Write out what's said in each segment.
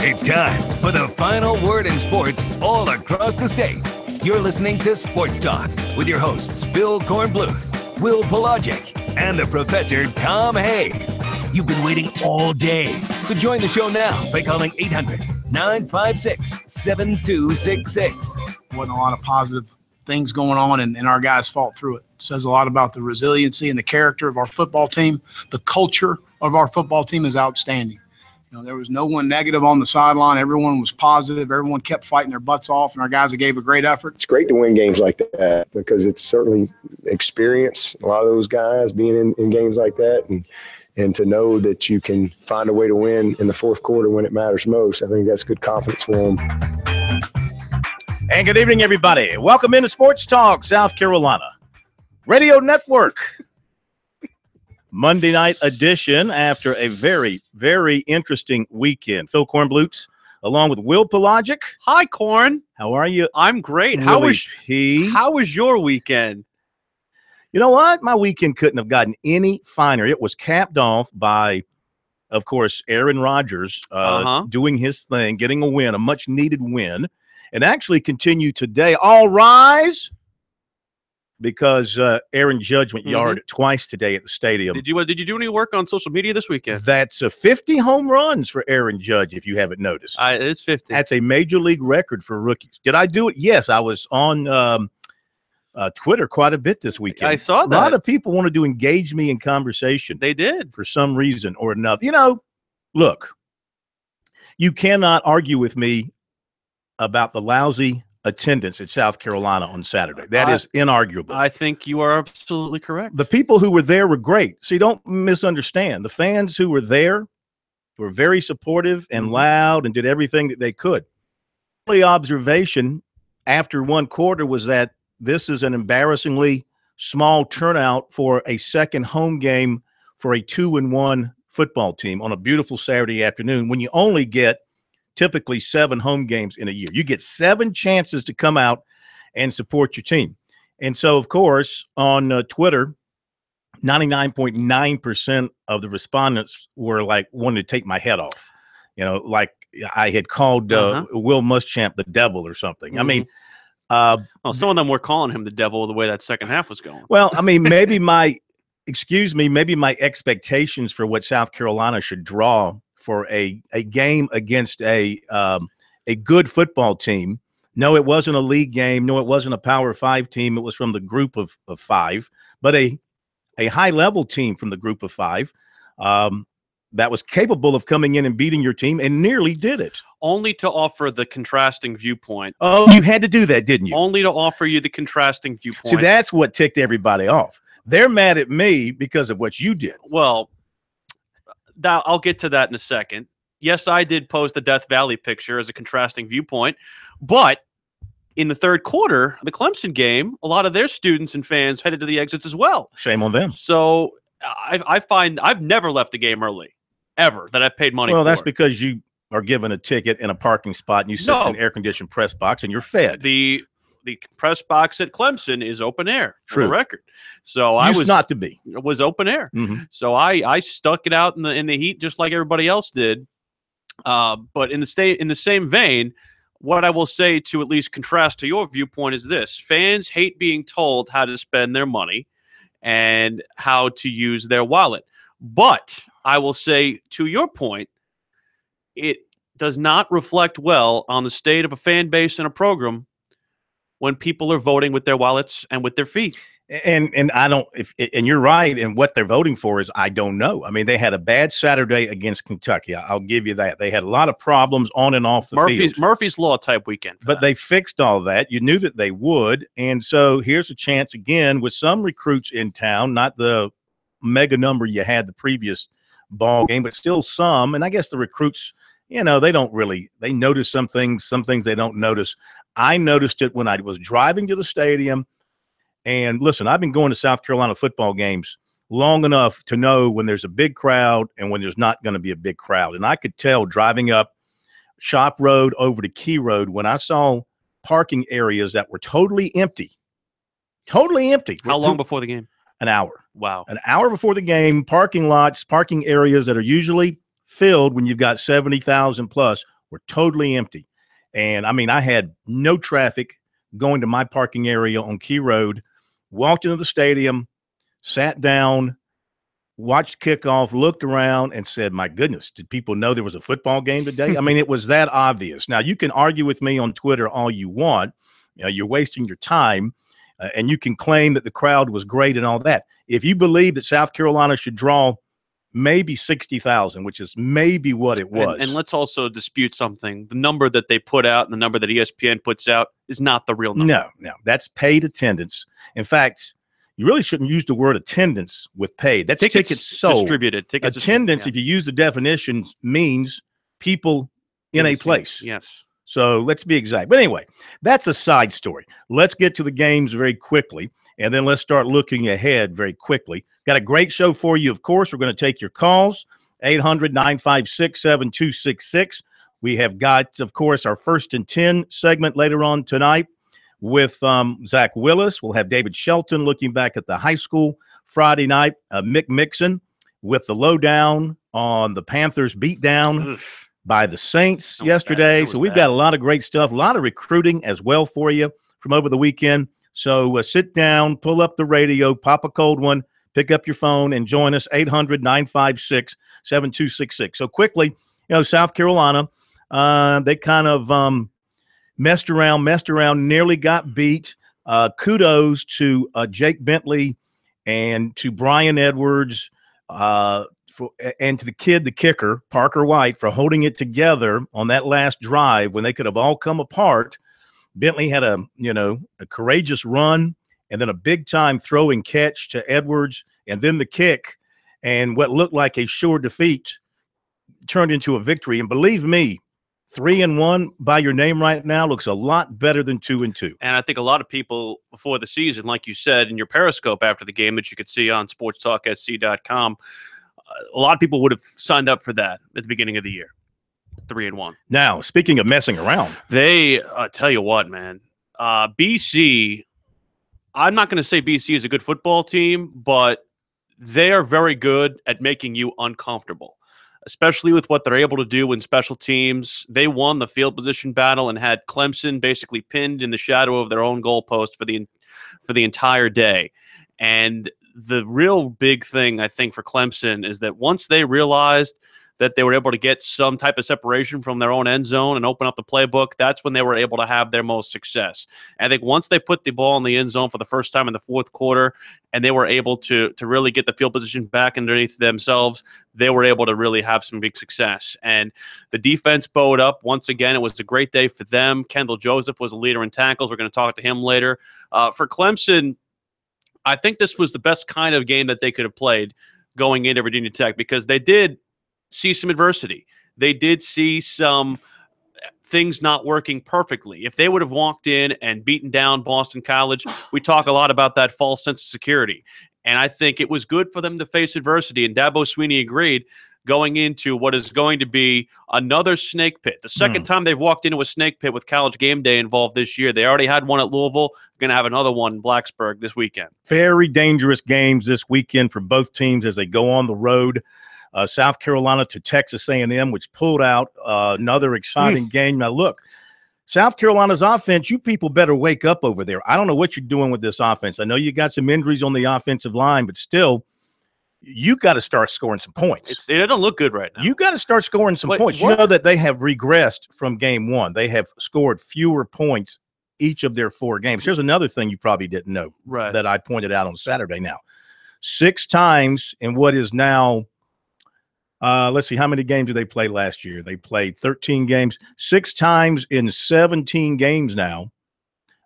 It's time for the final word in sports all across the state. You're listening to Sports Talk with your hosts, Bill Kornbluth, Will Pelagic, and the Professor Tom Hayes. You've been waiting all day, so join the show now by calling 800-956-7266. Wasn't a lot of positive things going on, and our guys fought through it. Says a lot about the resiliency and the character of our football team. The culture of our football team is outstanding. You know, there was no one negative on the sideline. Everyone was positive. Everyone kept fighting their butts off, and our guys gave a great effort. It's great to win games like that because it's certainly experience. A lot of those guys being in games like that, and to know that you can find a way to win in the fourth quarter when it matters most, I think that's good confidence for them. And good evening, everybody. Welcome into Sports Talk South Carolina Radio Network. Monday night edition after a very, very interesting weekend. Phil Kornbluth, along with Will Pelagic. Hi, Korn. How are you? I'm great. How was your weekend? You know what? My weekend couldn't have gotten any finer. It was capped off by, of course, Aaron Rodgers doing his thing, getting a win, a much-needed win, and actually continue today. All rise. Because Aaron Judge went yard twice today at the stadium. Did you do any work on social media this weekend? That's 50 home runs for Aaron Judge, if you haven't noticed. It's 50. That's a major league record for rookies. Did I do it? Yes, I was on Twitter quite a bit this weekend. I saw that. A lot of people wanted to engage me in conversation. They did. For some reason or another. You know, look, you cannot argue with me about the lousy attendance at South Carolina on Saturday. That is inarguable. I think you are absolutely correct. The people who were there were great. See, don't misunderstand. The fans who were there were very supportive and loud and did everything that they could. The only observation after one quarter was that this is an embarrassingly small turnout for a second home game for a 2-1 football team on a beautiful Saturday afternoon when you only get typically 7 home games in a year. You get 7 chances to come out and support your team. And so, of course, on Twitter, 99.9% of the respondents were like wanting to take my head off. You know, like I had called Will Muschamp the devil or something. I mean, well, some of them were calling him the devil the way that second half was going. Well, I mean, maybe maybe my expectations for what South Carolina should draw for a game against a good football team. No, it wasn't a league game. No, it wasn't a Power 5 team. It was from the group of 5, but a high-level team from the group of 5 that was capable of coming in and beating your team and nearly did it. Only to offer the contrasting viewpoint. Oh, you had to do that, didn't you? Only to offer you the contrasting viewpoint. See, that's what ticked everybody off. They're mad at me because of what you did. Well, I'll get to that in a second. Yes, I did post the Death Valley picture as a contrasting viewpoint, but in the third quarter, the Clemson game, a lot of their students and fans headed to the exits as well. Shame on them. So I find I've never left a game early, ever, that I've paid money for. Well, that's because you are given a ticket in a parking spot and you sit in an air-conditioned press box and you're fed. The press box at Clemson is open air, for the record. So Used not to be. It was open air. So I stuck it out in the heat just like everybody else did. But in the same vein, what I will say to at least contrast to your viewpoint is this: fans hate being told how to spend their money and how to use their wallet. But I will say, to your point, it does not reflect well on the state of a fan base and a program when people are voting with their wallets and with their feet. And I don't, and you're right. And what they're voting for is, I don't know. I mean, they had a bad Saturday against Kentucky. I'll give you that. They had a lot of problems on and off the field. Murphy's Law type weekend. But they fixed all that. You knew that they would. And so here's a chance again with some recruits in town, not the mega number you had the previous ball game, but still some. And I guess the recruits, you know, they notice some things they don't notice. I noticed it when I was driving to the stadium. And listen, I've been going to South Carolina football games long enough to know when there's a big crowd and when there's not going to be a big crowd. And I could tell driving up Shop Road over to Key Road when I saw parking areas that were totally empty. Totally empty. How long before the game? An hour. Wow. An hour before the game, parking lots, parking areas that are usually filled when you've got 70,000 plus were totally empty. And I mean, I had no traffic going to my parking area on Key Road, walked into the stadium, sat down, watched kickoff, looked around, and said, my goodness, did people know there was a football game today? I mean, it was that obvious. Now, you can argue with me on Twitter all you want. You know, you're wasting your time, and you can claim that the crowd was great and all that. If you believe that South Carolina should draw maybe 60,000, which is maybe what it was. And let's also dispute something. The number that they put out and the number that ESPN puts out is not the real number. No, that's paid attendance. In fact, you really shouldn't use the word attendance with paid. That's tickets sold. Distributed. Tickets attendance, if you use the definition, means people in a place. Yes. So let's be exact. But anyway, that's a side story. Let's get to the games very quickly, and then let's start looking ahead very quickly. Got a great show for you, of course. We're going to take your calls, 800-956-7266. We have got, of course, our First and 10 segment later on tonight with Zach Willis. We'll have David Shelton looking back at the high school Friday night. Mick Mixon with the lowdown on the Panthers beatdown by the Saints yesterday. So we've got a lot of great stuff, a lot of recruiting as well for you from over the weekend. So sit down, pull up the radio, pop a cold one, pick up your phone, and join us, 800-956-7266. So quickly, you know, South Carolina, they kind of messed around, nearly got beat. Kudos to Jake Bentley and to Brian Edwards and to the kid, the kicker, Parker White, for holding it together on that last drive when they could have all come apart. Bentley had a courageous run and then a big-time throw and catch to Edwards, and then the kick, and what looked like a sure defeat turned into a victory. And believe me, 3-1 by your name right now looks a lot better than 2-2. And I think a lot of people before the season, like you said in your Periscope after the game that you could see on SportsTalkSC.com, a lot of people would have signed up for that at the beginning of the year. 3-1. Now, speaking of messing around, they tell you what, man, BC. I'm not going to say BC is a good football team, but they are very good at making you uncomfortable, especially with what they're able to do in special teams. They won the field position battle and had Clemson basically pinned in the shadow of their own goalpost for the entire day. And the real big thing, I think, for Clemson is that once they realized that they were able to get some type of separation from their own end zone and open up the playbook, that's when they were able to have their most success. And I think once they put the ball in the end zone for the first time in the fourth quarter and they were able to really get the field position back underneath themselves, they were able to really have some big success. And the defense bowed up. Once again, it was a great day for them. Kendall Joseph was a leader in tackles. We're going to talk to him later. For Clemson, I think this was the best kind of game that they could have played going into Virginia Tech, because they did see some adversity. They did see some things not working perfectly. If they would have walked in and beaten down Boston College, we talk a lot about that false sense of security. And I think it was good for them to face adversity. And Dabo Swinney agreed going into what is going to be another snake pit. The second time they've walked into a snake pit with College Game Day involved this year. They already had one at Louisville. Going to have another one in Blacksburg this weekend. Very dangerous games this weekend for both teams as they go on the road. South Carolina to Texas A&M, which pulled out another exciting game. Now, look, South Carolina's offense, you people better wake up over there. I don't know what you're doing with this offense. I know you got some injuries on the offensive line, but still, you got to start scoring some points. It doesn't look good right now. You got to start scoring some points. You know that they have regressed from game one. They have scored fewer points each of their 4 games. Here's another thing you probably didn't know that I pointed out on Saturday now. 6 times in what is now let's see, how many games did they play last year? They played 13 games. 6 times in 17 games now,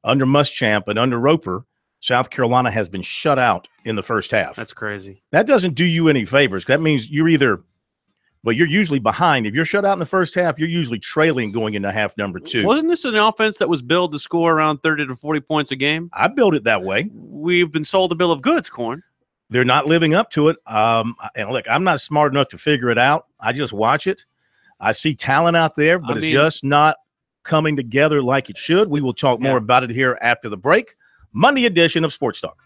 under Muschamp and under Roper, South Carolina has been shut out in the first half. That's crazy. That doesn't do you any favors. That means you're you're usually behind. If you're shut out in the first half, you're usually trailing going into half number 2. Wasn't this an offense that was billed to score around 30 to 40 points a game? I built it that way. We've been sold a bill of goods, Corn. They're not living up to it. And look, I'm not smart enough to figure it out. I just watch it. I see talent out there, but it's just not coming together like it should. We will talk more about it here after the break. Monday edition of Sports Talk.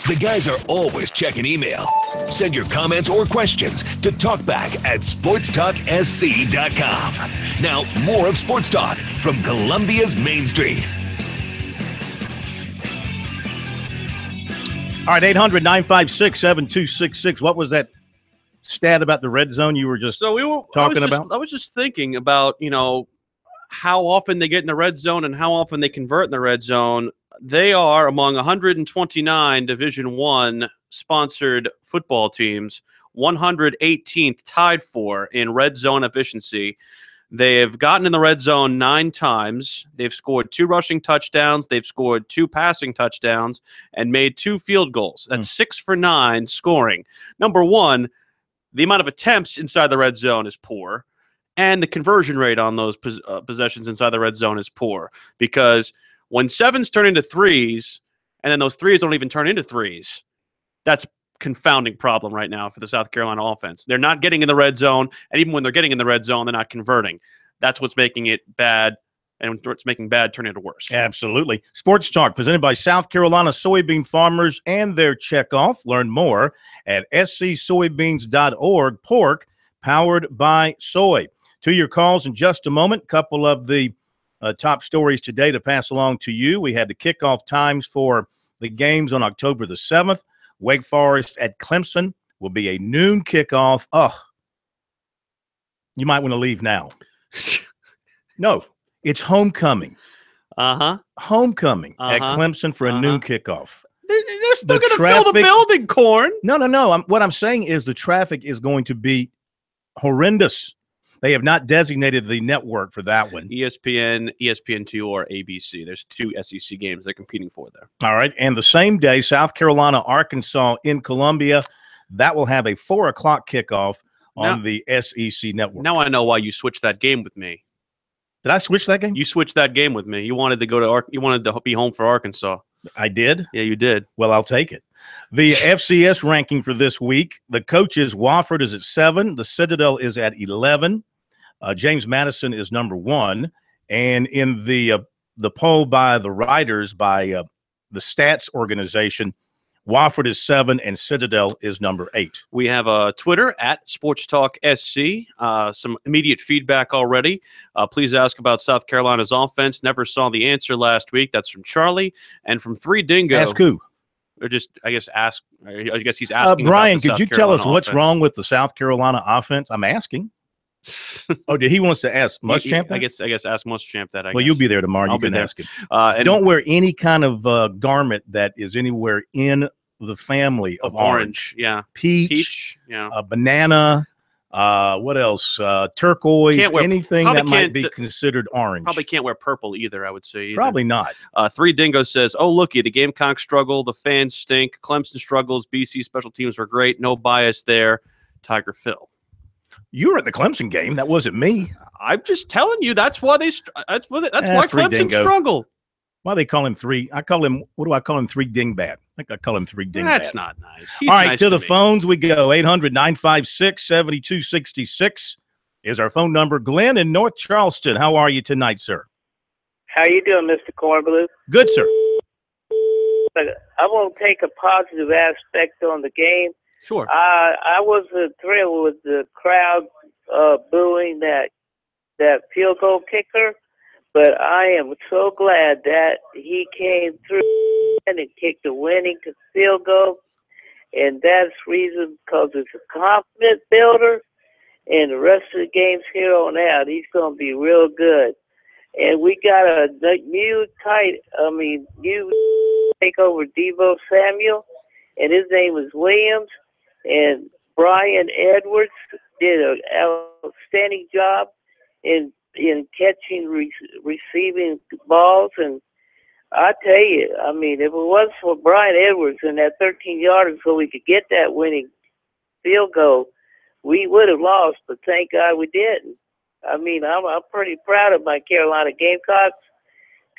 The guys are always checking email. Send your comments or questions to talkback@sportstalksc.com. Now, more of Sports Talk from Columbia's Main Street. All right, 800-956-7266. What was that stat about the red zone you were just talking about? I was just thinking about, how often they get in the red zone and how often they convert in the red zone. They are among 129 Division I sponsored football teams, 118th tied for in red zone efficiency. They have gotten in the red zone 9 times. They've scored 2 rushing touchdowns. They've scored 2 passing touchdowns and made 2 field goals. That's 6 for 9 scoring. Number one, the amount of attempts inside the red zone is poor, and the conversion rate on those possessions inside the red zone is poor, because when 7s turn into 3s, and then those 3s don't even turn into 3s, that's confounding problem right now for the South Carolina offense. They're not getting in the red zone, and even when they're getting in the red zone, they're not converting. That's what's making it bad, and what's making bad turn into worse. Absolutely. Sports Talk presented by South Carolina soybean farmers and their checkoff. Learn more at scsoybeans.org. Pork powered by soy. To your calls in just a moment. Couple of the top stories today to pass along to you. We had the kickoff times for the games on October the 7th. Wake Forest at Clemson will be a noon kickoff. Oh, you might want to leave now. No, it's homecoming. Homecoming at Clemson for a noon kickoff. They're still going to fill the building, Corn. No. What I'm saying is the traffic is going to be horrendous. They have not designated the network for that one. ESPN, ESPN2, or ABC. There's 2 SEC games they're competing for there. All right. And the same day, South Carolina, Arkansas in Columbia, that will have a 4 o'clock kickoff on the SEC network. Now I know why you switched that game with me. Did I switch that game? You switched that game with me. You wanted to go to you wanted to be home for Arkansas. I did? Yeah, you did. Well, I'll take it. The FCS ranking for this week, the coaches, Wofford is at 7. The Citadel is at 11. James Madison is number 1. And in the poll by the writers, by the stats organization, Wofford is 7 and Citadel is number 8. We have a Twitter at SportsTalkSC. Some immediate feedback already. Please ask about South Carolina's offense. Never saw the answer last week. That's from Charlie. And from 3 Dingo. Ask who? Or just, I guess, ask. I guess he's asking. Brian, could you tell us what's wrong with the South Carolina offense? I'm asking. Oh, did he want us to ask Muschamp? I guess ask Muschamp that. Well, you'll be there tomorrow. You can ask him. And don't wear any kind of garment that is anywhere in the family of orange. Yeah, peach. Yeah, banana. What else? Turquoise. Anything that might be considered orange. Probably can't wear purple either, I would say. Either. Probably not. 3 Dingo says, "Oh, looky, the Gamecocks struggle. The fans stink. Clemson struggles. BC special teams were great. No bias there. Tiger Phil." You were at the Clemson game. That wasn't me. I'm just telling you. That's why why Clemson struggle. Why they call him 3? I call him. What do I call him? 3 Dingbat. I think I call him 3 Dingbat. That's not nice. All right, nice to the phones we go. 800-956-7266 is our phone number. Glenn in North Charleston. How are you tonight, sir? How you doing, Mr. Cornblue? Good, sir. I want to take a positive aspect on the game. Sure. I was thrilled with the crowd booing that field goal kicker, but I am so glad that he came through and kicked the winning field goal, and that's reason because it's a confidence builder, and the rest of the games here on out, he's going to be real good. And we got a new take over Devo Samuel, and his name is Williams. And Brian Edwards did an outstanding job in catching, receiving balls. And I tell you, I mean, if it wasn't for Brian Edwards and that 13-yarder so we could get that winning field goal, we would have lost. But thank God we didn't. I mean, I'm pretty proud of my Carolina Gamecocks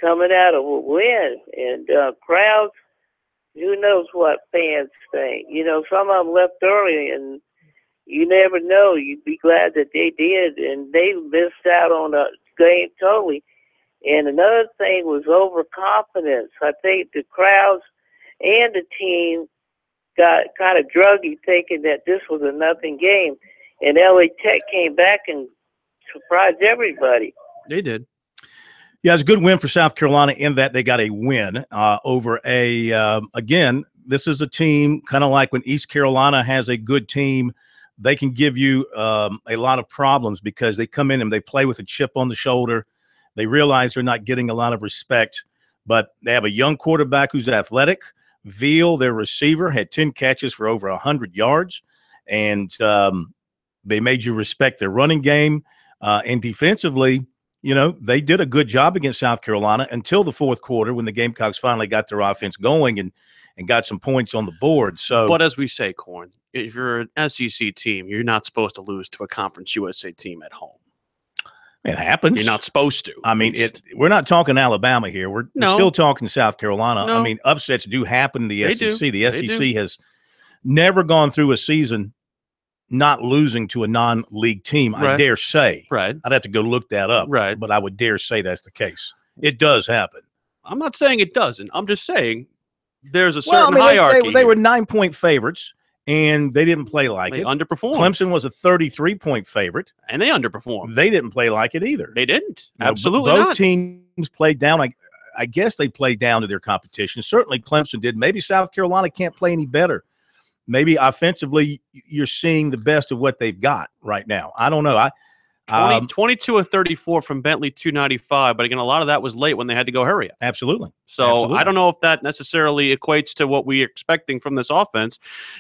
coming out of a win. And crowds, who knows what fans think. You know, some of them left early, and you never know. You'd be glad that they did, and they missed out on the game totally. And another thing was overconfidence. I think the crowds and the team got kind of druggy thinking that this was a nothing game. And LA Tech came back and surprised everybody. They did. Yeah, it's a good win for South Carolina in that they got a win over again, this is a team kind of like when East Carolina has a good team, they can give you a lot of problems because they come in and they play with a chip on the shoulder. They realize they're not getting a lot of respect, but they have a young quarterback who's athletic. Veal, their receiver, had 10 catches for over 100 yards, and they made you respect their running game. And defensively, they did a good job against South Carolina until the fourth quarter when the Gamecocks finally got their offense going and got some points on the board. So, but as we say, Corn, if you're an SEC team, you're not supposed to lose to a Conference USA team at home. It happens. You're not supposed to. I mean, we're not talking Alabama here. We're still talking South Carolina. No. I mean, upsets do happen in the SEC. The They SEC do. has never gone through a season not losing to a non-league team, I Right. dare say. Right. I'd have to go look that up. Right. But I would dare say that's the case. It does happen. I'm not saying it doesn't. I'm just saying there's a certain hierarchy. They were 9-point favorites, and they didn't play like They it. underperformed. Clemson was a 33-point favorite. And they underperformed. They didn't play like it either. They didn't. Now, Absolutely both not. teams played down. I guess they played down to their competition. Certainly Clemson did. Maybe South Carolina can't play any better. Maybe offensively you're seeing the best of what they've got right now. I don't know. 22 of 34 from Bentley, 295. But again, a lot of that was late when they had to go hurry up. Absolutely. So Absolutely. I don't know if that necessarily equates to what we're expecting from this offense.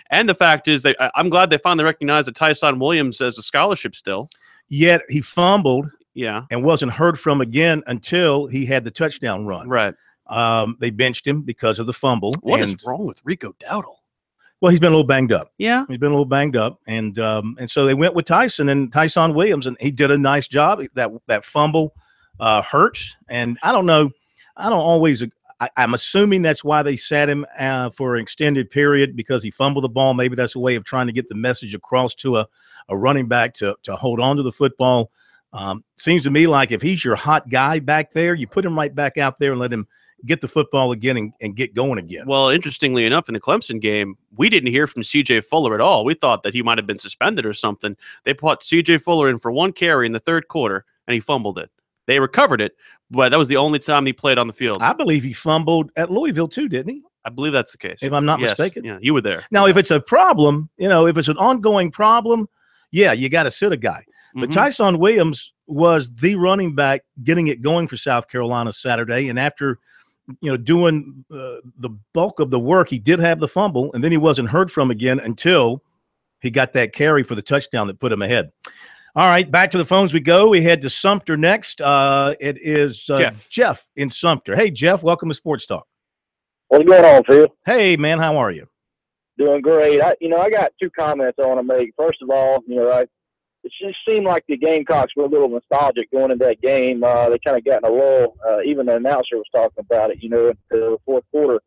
And the fact is, I'm glad they finally recognized that Tyson Williams as a scholarship still. Yet he fumbled Yeah. and wasn't heard from again until he had the touchdown run. Right. They benched him because of the fumble. What is wrong with Rico Dowdle? Well, he's been a little banged up. Yeah. He's been a little banged up, and so they went with Tyson Williams, and he did a nice job. That fumble hurts, and I don't know. I don't always. I'm assuming that's why they sat him for an extended period because he fumbled the ball. Maybe that's a way of trying to get the message across to a running back to hold on to the football. Seems to me like if he's your hot guy back there, you put him right back out there and let him get the football again and get going again. Well, interestingly enough, in the Clemson game, we didn't hear from C.J. Fuller at all. We thought that he might have been suspended or something. They put C.J. Fuller in for one carry in the third quarter, and he fumbled it. They recovered it, but that was the only time he played on the field. I believe he fumbled at Louisville too, didn't he? I believe that's the case. If I'm not Yes. mistaken. Yeah, you were there. Now, if it's a problem, if it's an ongoing problem, yeah, you got to sit a guy. But Mhm. Tyson Williams was the running back getting it going for South Carolina Saturday. And after, doing the bulk of the work, he did have the fumble, and then he wasn't heard from again until he got that carry for the touchdown that put him ahead. All right, back to the phones we go. We head to Sumter next. It is Jeff in Sumter. Hey, Jeff, welcome to Sports Talk. What's going on, Phil? Hey, man, how are you? Doing great. I got two comments I want to make. First of all, it just seemed like the Gamecocks were a little nostalgic going into that game. They kind of got in a lull. Even the announcer was talking about it, until the fourth quarter.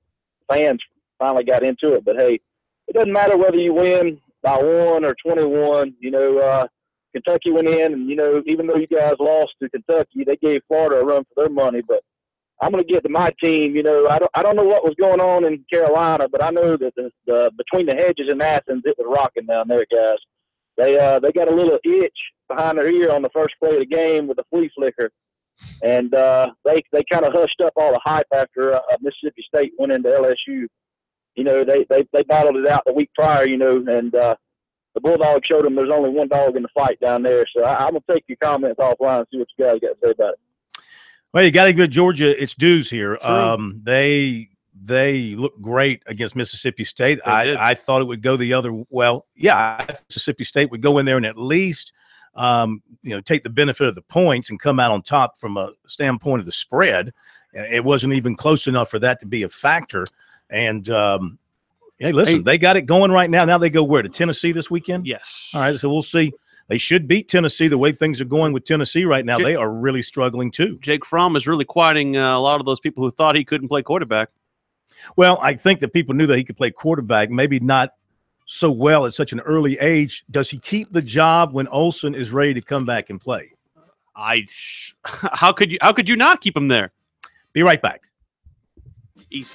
Fans finally got into it. But, hey, it doesn't matter whether you win by 1 or 21. Kentucky went in, and, even though you guys lost to Kentucky, they gave Florida a run for their money. But I'm going to get to my team. I don't know what was going on in Carolina, but I know that the between the hedges in Athens, it was rocking down there, guys. They got a little itch behind their ear on the first play of the game with the flea flicker, and they kind of hushed up all the hype after Mississippi State went into LSU. They battled it out the week prior, and the Bulldogs showed them there's only one dog in the fight down there. So I'm gonna take your comments offline and see what you guys got to say about it. Well, you got to give Georgia its dues here. True. They look great against Mississippi State. They did. I thought it would go the other. Well, yeah, Mississippi State would go in there and at least take the benefit of the points and come out on top from a standpoint of the spread. It wasn't even close enough for that to be a factor. And hey, listen, they got it going right now. Now they go where, to Tennessee this weekend? Yes. All right, so we'll see. They should beat Tennessee the way things are going with Tennessee right now. They are really struggling too. Jake Fromm is really quieting a lot of those people who thought he couldn't play quarterback. Well, I think that people knew that he could play quarterback, maybe not so well at such an early age. Does he keep the job when Olsen is ready to come back and play? How could you not keep him there? Be right back. Easy.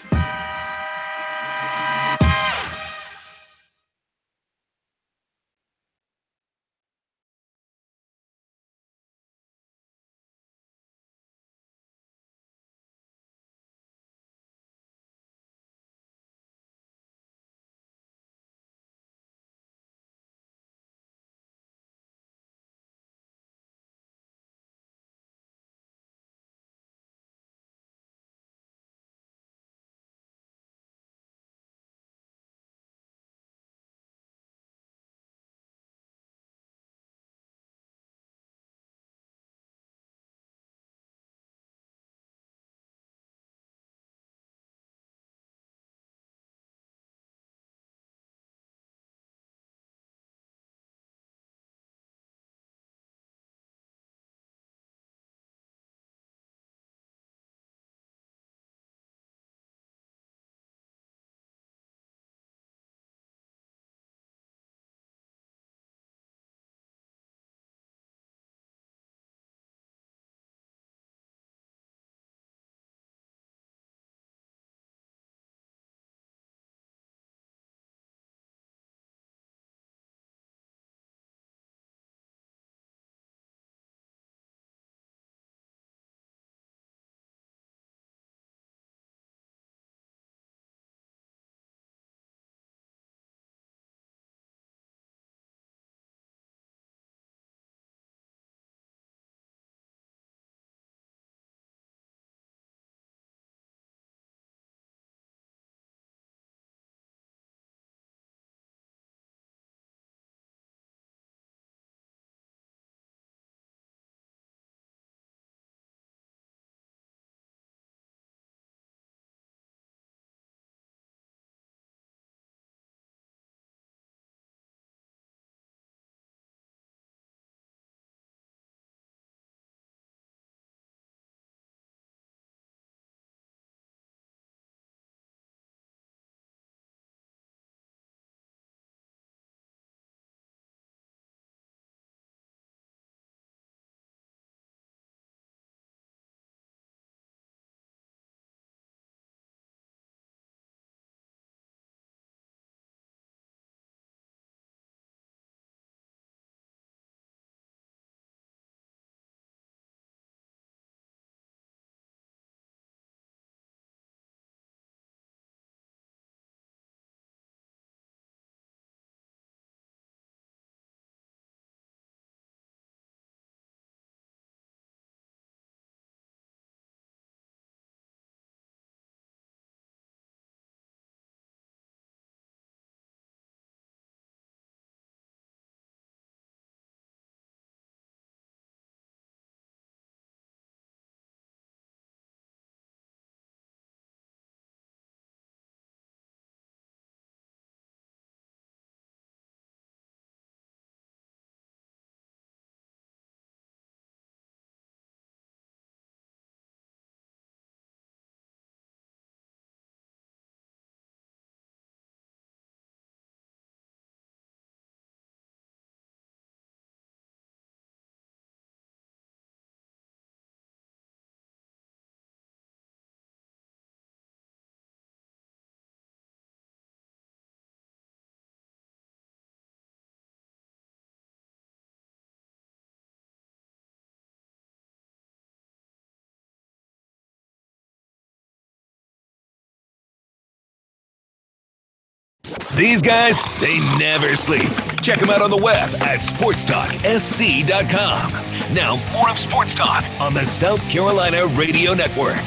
These guys, they never sleep. Check them out on the web at SportsTalkSC.com. Now, more of Sports Talk on the South Carolina Radio Network.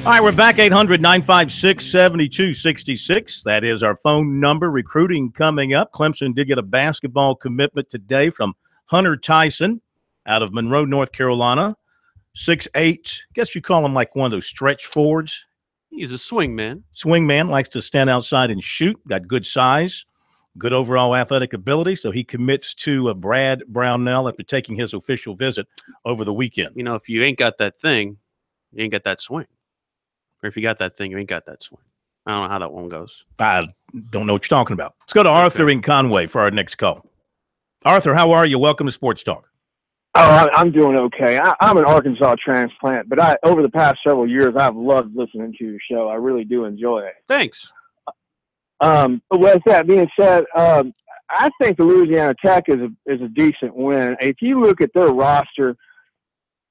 All right, we're back, 800-956-7266. That is our phone number. Recruiting coming up. Clemson did get a basketball commitment today from Hunter Tyson out of Monroe, North Carolina. 6'8". I guess you call him like one of those stretch forwards. He's a swing man. Swing man, likes to stand outside and shoot. Got good size, good overall athletic ability. So he commits to Brad Brownell after taking his official visit over the weekend. You know, if you ain't got that thing, you ain't got that swing. Or if you got that thing, you ain't got that swing. I don't know how that one goes. I don't know what you're talking about. Let's go to Arthur in Conway for our next call. Arthur, how are you? Welcome to Sports Talk. Oh, I'm doing okay. I'm an Arkansas transplant, but over the past several years, I've loved listening to your show. I really do enjoy it. Thanks. But with that being said, I think the Louisiana Tech is a decent win. If you look at their roster,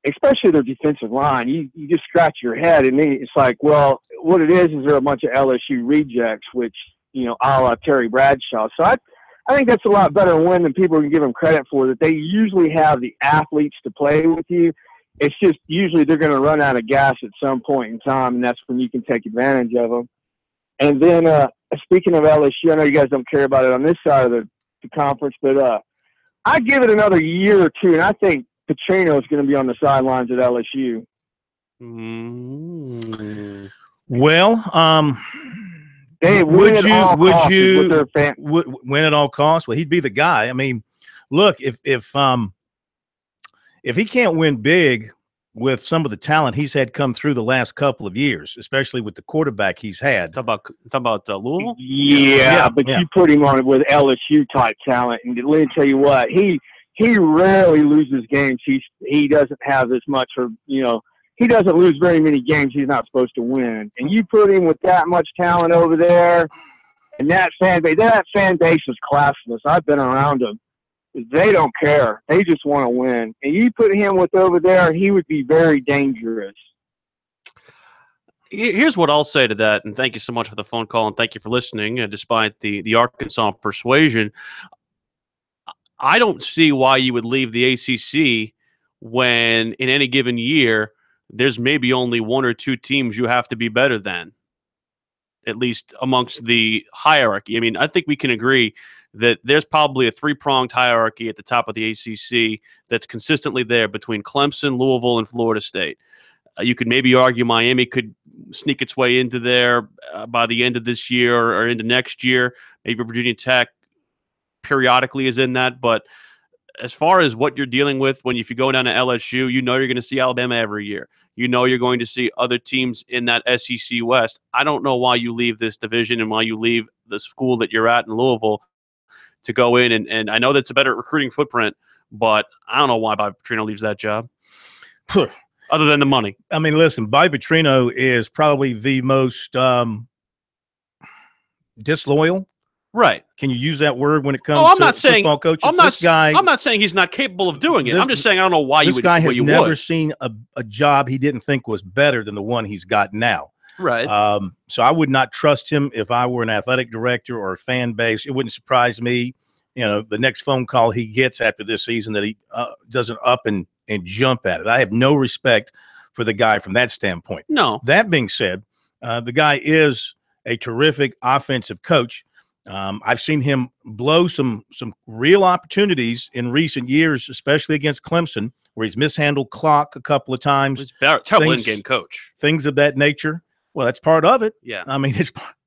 especially their defensive line, you just scratch your head, and then it's like, well, what it is they're a bunch of LSU rejects, which, you know, a la Terry Bradshaw. So I think that's a lot better win than people can give them credit for, that they usually have the athletes to play with you. It's just usually they're going to run out of gas at some point in time, and that's when you can take advantage of them. And then speaking of LSU, I know you guys don't care about it on this side of the conference, but I give it another year or two, and I think Petrino is going to be on the sidelines at LSU. Well, they would you win at all costs? Well, he'd be the guy. I mean, look, if he can't win big with some of the talent he's had come through the last couple of years, especially with the quarterback he's had. Talk about Louisville? Yeah, but you put him on it with LSU type talent, and let me tell you what, he rarely loses games. He doesn't have as much, or he doesn't lose very many games he's not supposed to win. And you put him with that much talent over there, and that fan base is classless. I've been around them. They don't care. They just want to win. And you put him with over there, he would be very dangerous. Here's what I'll say to that, and thank you so much for the phone call, and thank you for listening, despite the Arkansas persuasion. I don't see why you would leave the ACC when in any given year there's maybe only one or two teams you have to be better than, at least amongst the hierarchy. I mean, I think we can agree that there's probably a three-pronged hierarchy at the top of the ACC that's consistently there between Clemson, Louisville, and Florida State. You could maybe argue Miami could sneak its way into there by the end of this year or into next year. Maybe Virginia Tech periodically is in that, but as far as what you're dealing with if you go down to LSU, you're going to see Alabama every year. You're going to see other teams in that SEC West. I don't know why you leave this division and why you leave the school that you're at in Louisville to go in, and I know that's a better recruiting footprint, but I don't know why Bobby Petrino leaves that job. Other than the money. I mean, listen, Bobby Petrino is probably the most disloyal. Right. Can you use that word when it comes to football coaches? I'm not saying he's not capable of doing it. I'm just saying I don't know why you would. This guy has never seen a job he didn't think was better than the one he's got now. Right. So I would not trust him if I were an athletic director or a fan base. It wouldn't surprise me, the next phone call he gets after this season that he doesn't up and jump at it. I have no respect for the guy from that standpoint. No. That being said, the guy is a terrific offensive coach. I've seen him blow some real opportunities in recent years, especially against Clemson, where he's mishandled clock a couple of times. He's a terrible in-game coach. Things of that nature. Well, that's part of it. Yeah. I mean,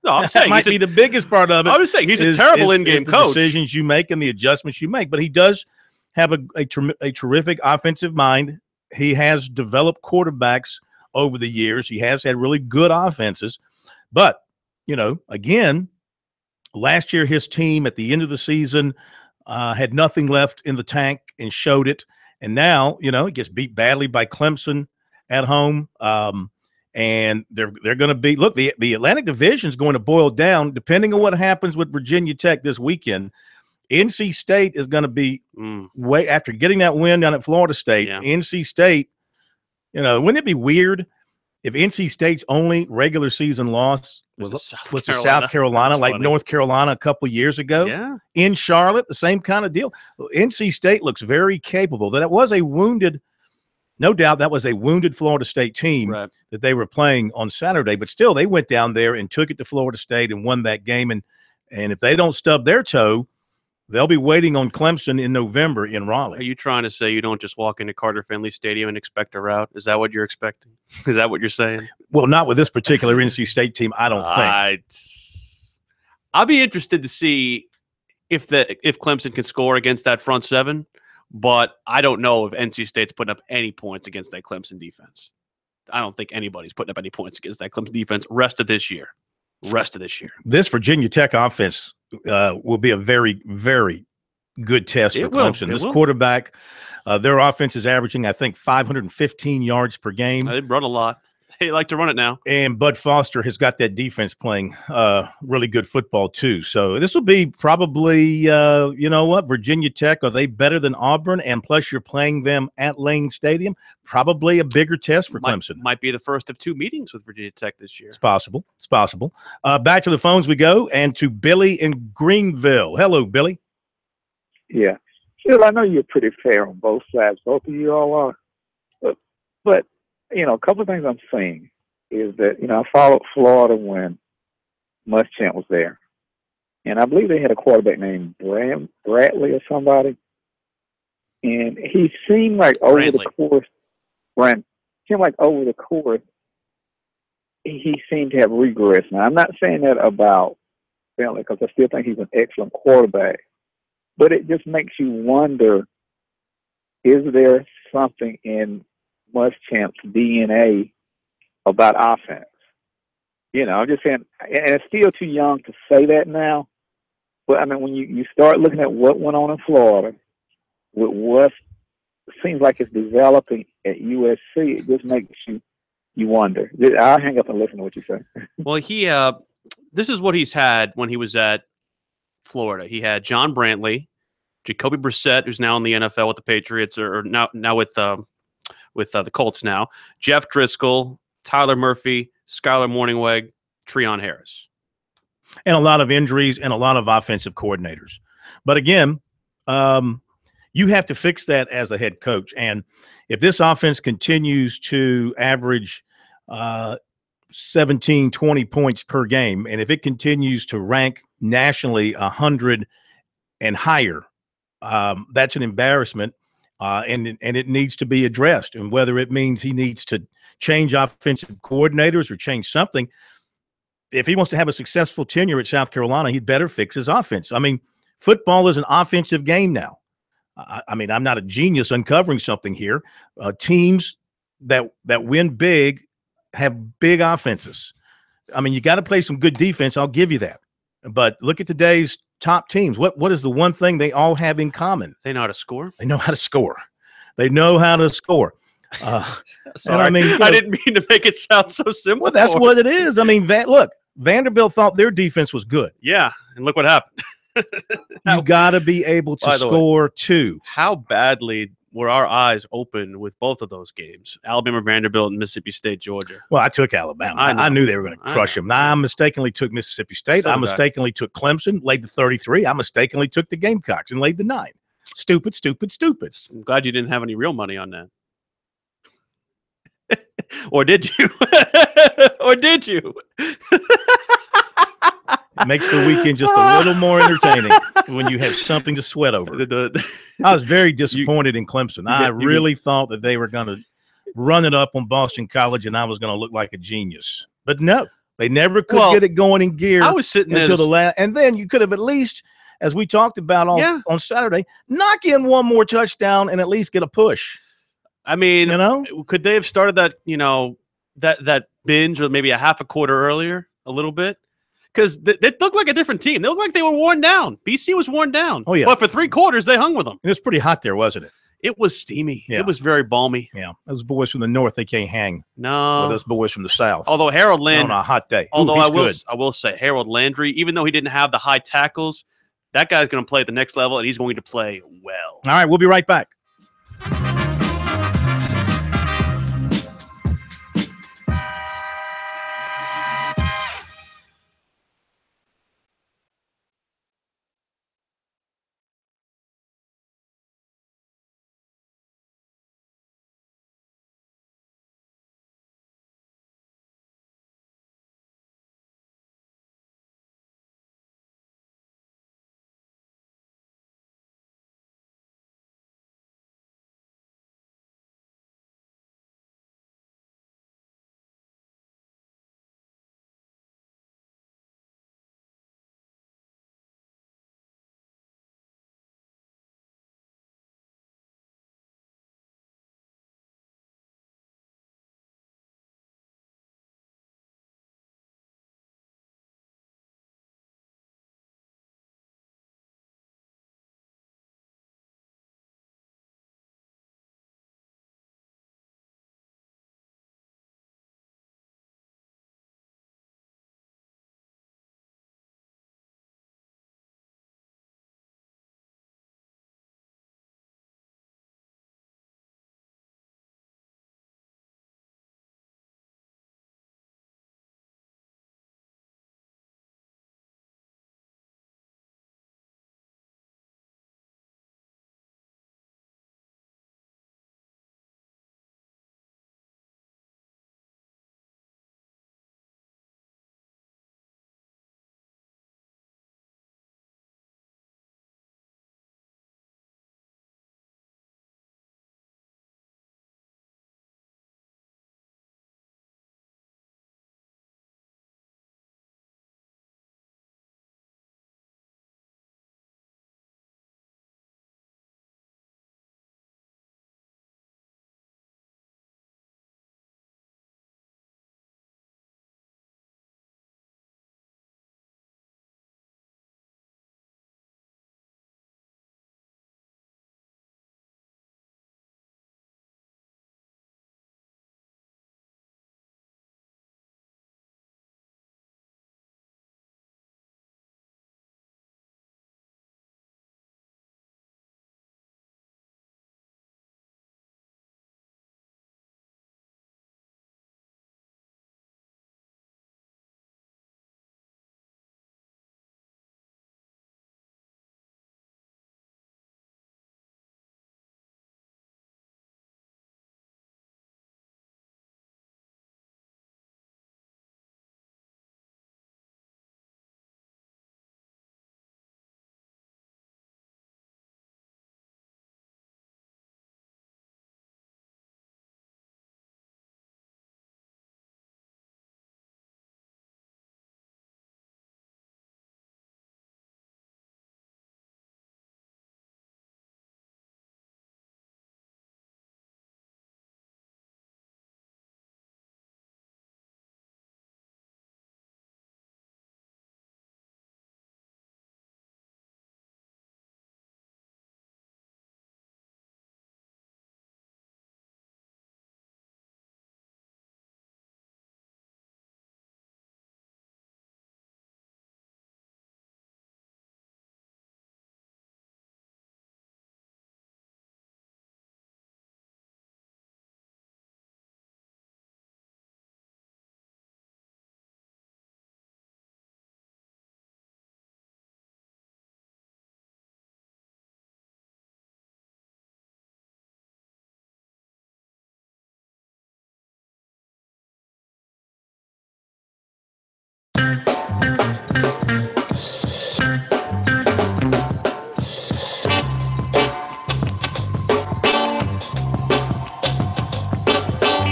I'm saying might be the biggest part of it. I was saying he's a terrible in-game coach. The decisions you make and the adjustments you make. But he does have a terrific offensive mind. He has developed quarterbacks over the years. He has had really good offenses. But, again, last year his team at the end of the season had nothing left in the tank and showed it. And now, it gets beat badly by Clemson at home. And they're going to be – look, the Atlantic Division is going to boil down depending on what happens with Virginia Tech this weekend. NC State is going to be way after getting that win down at Florida State. Yeah. NC State, wouldn't it be weird if NC State's only regular season loss was to South Carolina, like funny. North Carolina a couple years ago, Yeah. in Charlotte, the same kind of deal. NC State looks very capable. That was a wounded, no doubt that was a wounded Florida State team that they were playing on Saturday, but still they went down there and took it to Florida State and won that game. And if they don't stub their toe, they'll be waiting on Clemson in November in Raleigh. Are you trying to say you don't just walk into Carter Finley Stadium and expect a rout? Is that what you're expecting? Is that what you're saying? Well, not with this particular NC State team, I don't think. I'll be interested to see if Clemson can score against that front seven, but I don't know if NC State's putting up any points against that Clemson defense. I don't think anybody's putting up any points against that Clemson defense rest of this year. This Virginia Tech offense will be a very, very good test for Clemson. This quarterback, their offense is averaging, I think, 515 yards per game. They run a lot. They like to run it now. And Bud Foster has got that defense playing really good football, too. So this will be probably, you know what, Virginia Tech, are they better than Auburn? And plus you're playing them at Lane Stadium. Probably a bigger test for Clemson. Might be the first of two meetings with Virginia Tech this year. It's possible. It's possible. Back to the phones we go, and to Billy in Greenville. Hello, Billy. Yeah. Phil, I know you're pretty fair on both sides. Both of you all are. But you know, a couple of things I'm saying is that, you know, I followed Florida when Muschamp was there. And I believe they had a quarterback named Bradley or somebody. And he seemed like over the course, he seemed to have regressed. Now, I'm not saying that about Bentley because I still think he's an excellent quarterback. But it just makes you wonder, is there something in Muschamp's DNA about offense? You know, I'm just saying, and it's still too young to say that now. But I mean, when you start looking at what went on in Florida, with what seems like it's developing at USC, it just makes you wonder. I'll hang up and listen to what you say. Well, this is what he's had when he was at Florida. He had John Brantley, Jacoby Brissett, who's now in the NFL with the Patriots, or now with the Colts now, Jeff Driscoll, Tyler Murphy, Skylar Morningweg, Treon Harris. And a lot of injuries and a lot of offensive coordinators. But again, you have to fix that as a head coach. And if this offense continues to average 17, 20 points per game, and if it continues to rank nationally 100 and higher, that's an embarrassment. And it needs to be addressed. And whether it means he needs to change offensive coordinators or change something, if he wants to have a successful tenure at South Carolina, he'd better fix his offense. I mean, football is an offensive game now. I mean, I'm not a genius uncovering something here. Teams that win big have big offenses. I mean, you got to play some good defense. I'll give you that. But look at today's top teams. What is the one thing they all have in common? They know how to score. They know how to score. They know how to score. Sorry, I mean, I didn't mean to make it sound so simple. Well, that's what it is. I mean, look, Vanderbilt thought their defense was good. Yeah, and look what happened. You got to be able to score too. How badly were our eyes open with both of those games? Alabama, Vanderbilt, and Mississippi State, Georgia. Well, I took Alabama. I knew they were going to crush them. Now, I mistakenly took Mississippi State. I mistakenly took Clemson, laid the 33. I mistakenly took the Gamecocks and laid the 9. Stupid, stupid, stupid. I'm glad you didn't have any real money on that. Or did you? Or did you? It makes the weekend just a little more entertaining when you have something to sweat over. I was very disappointed in Clemson. I really thought that they were going to run it up on Boston College and I was going to look like a genius. But no, they never could get it going in gear. I was sitting until the last. And then you could have at least, as we talked about on Saturday, knock in one more touchdown and at least get a push. I mean, could they have started that, that binge or maybe a half a quarter earlier, a little bit? Because they looked like a different team. They looked like they were worn down. BC was worn down. Oh, yeah. But for 3 quarters, they hung with them. It was pretty hot there, wasn't it? It was steamy. Yeah. It was very balmy. Yeah. Those boys from the north, they can't hang. No. With those boys from the south. Although Harold Landry. On a hot day. Although I will say, Harold Landry, even though he didn't have the high tackles, that guy's going to play at the next level, and he's going to play well. All right, we'll be right back.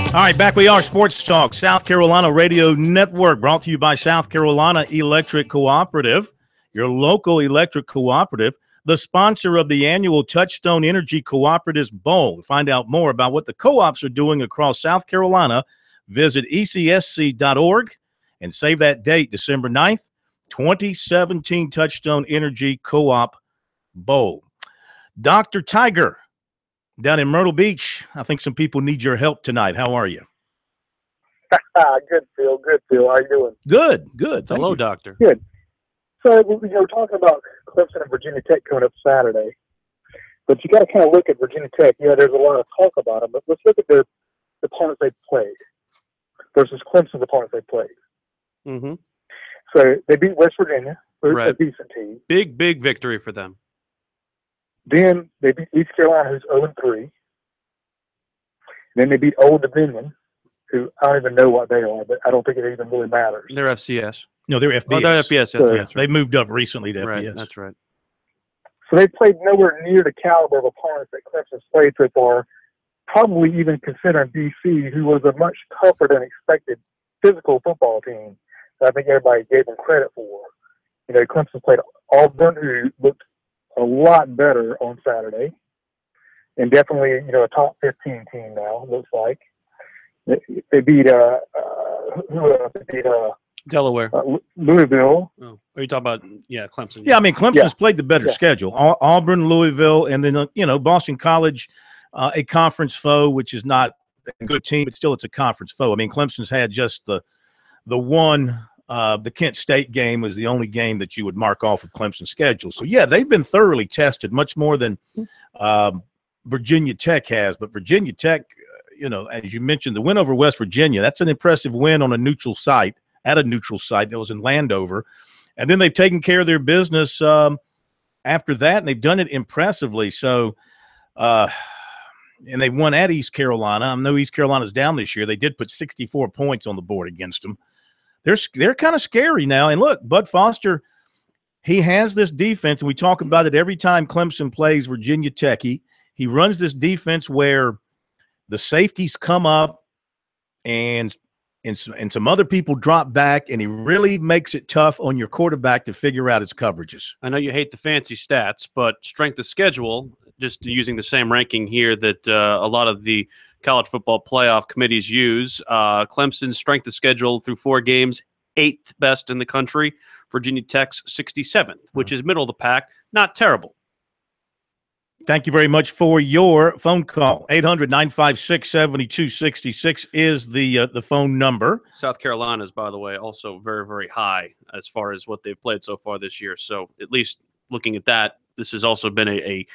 All right, back we are. Sports Talk, South Carolina Radio Network, brought to you by South Carolina Electric Cooperative, your local electric cooperative, the sponsor of the annual Touchstone Energy Cooperatives Bowl. To find out more about what the co-ops are doing across South Carolina, visit ecsc.org and save that date, December 9th, 2017 Touchstone Energy Co-op Bowl. Dr. Tiger, down in Myrtle Beach, I think some people need your help tonight. How are you? Good, Phil. Good, Phil. How are you doing? Good. Thank Hello, you. Doctor. Good. So, we're talking about Clemson and Virginia Tech coming up Saturday. But you got to kind of look at Virginia Tech. Yeah, there's a lot of talk about them, but let's look at the opponents they played versus Clemson's opponents they played. Mm-hmm. So, they beat West Virginia, who's Right. a decent team. Big victory for them. Then they beat East Carolina, who's 0-3. Then they beat Old Dominion, who I don't even know what they are, but I don't think it even really matters. They're FCS. No, they're FBS. Oh, they're FBS. So- That's They right. moved up recently to Right, FBS. that's right. So they played nowhere near the caliber of opponents that Clemson's played so far, probably even considering BC, who was a much tougher than expected physical football team that I think everybody gave them credit for. Clemson played Auburn, who looked a lot better on Saturday, and definitely, a top 15 team now, looks like. They beat, who else? They beat Delaware. Louisville. Oh, are you talking about, Clemson? Yeah, I mean, Clemson's Yeah. played the better Yeah. schedule. Auburn, Louisville, and then, Boston College, a conference foe, which is not a good team, but still it's a conference foe. I mean, Clemson's had just the one, the Kent State game was the only game that you would mark off of Clemson's schedule. So, yeah, they've been thoroughly tested, much more than Virginia Tech has. But Virginia Tech, as you mentioned, the win over West Virginia, that's an impressive win on a neutral site, that was in Landover. And then they've taken care of their business after that, and they've done it impressively. So, and they won at East Carolina. I know East Carolina's down this year. They did put 64 points on the board against them. They're kind of scary now. And look, Bud Foster, he has this defense, and we talk about it every time Clemson plays Virginia Tech. He runs this defense where the safeties come up and some other people drop back, and he really makes it tough on your quarterback to figure out his coverages. I know you hate the fancy stats, but strength of schedule, just using the same ranking here that a lot of the college football playoff committees use, Clemson's strength of schedule through 4 games, 8th best in the country. Virginia Tech's 67th, which is middle of the pack. Not terrible. Thank you very much for your phone call. 800-956-7266 is the phone number. South Carolina is, by the way, also very, very high as far as what they've played so far this year. So at least looking at that, this has also been a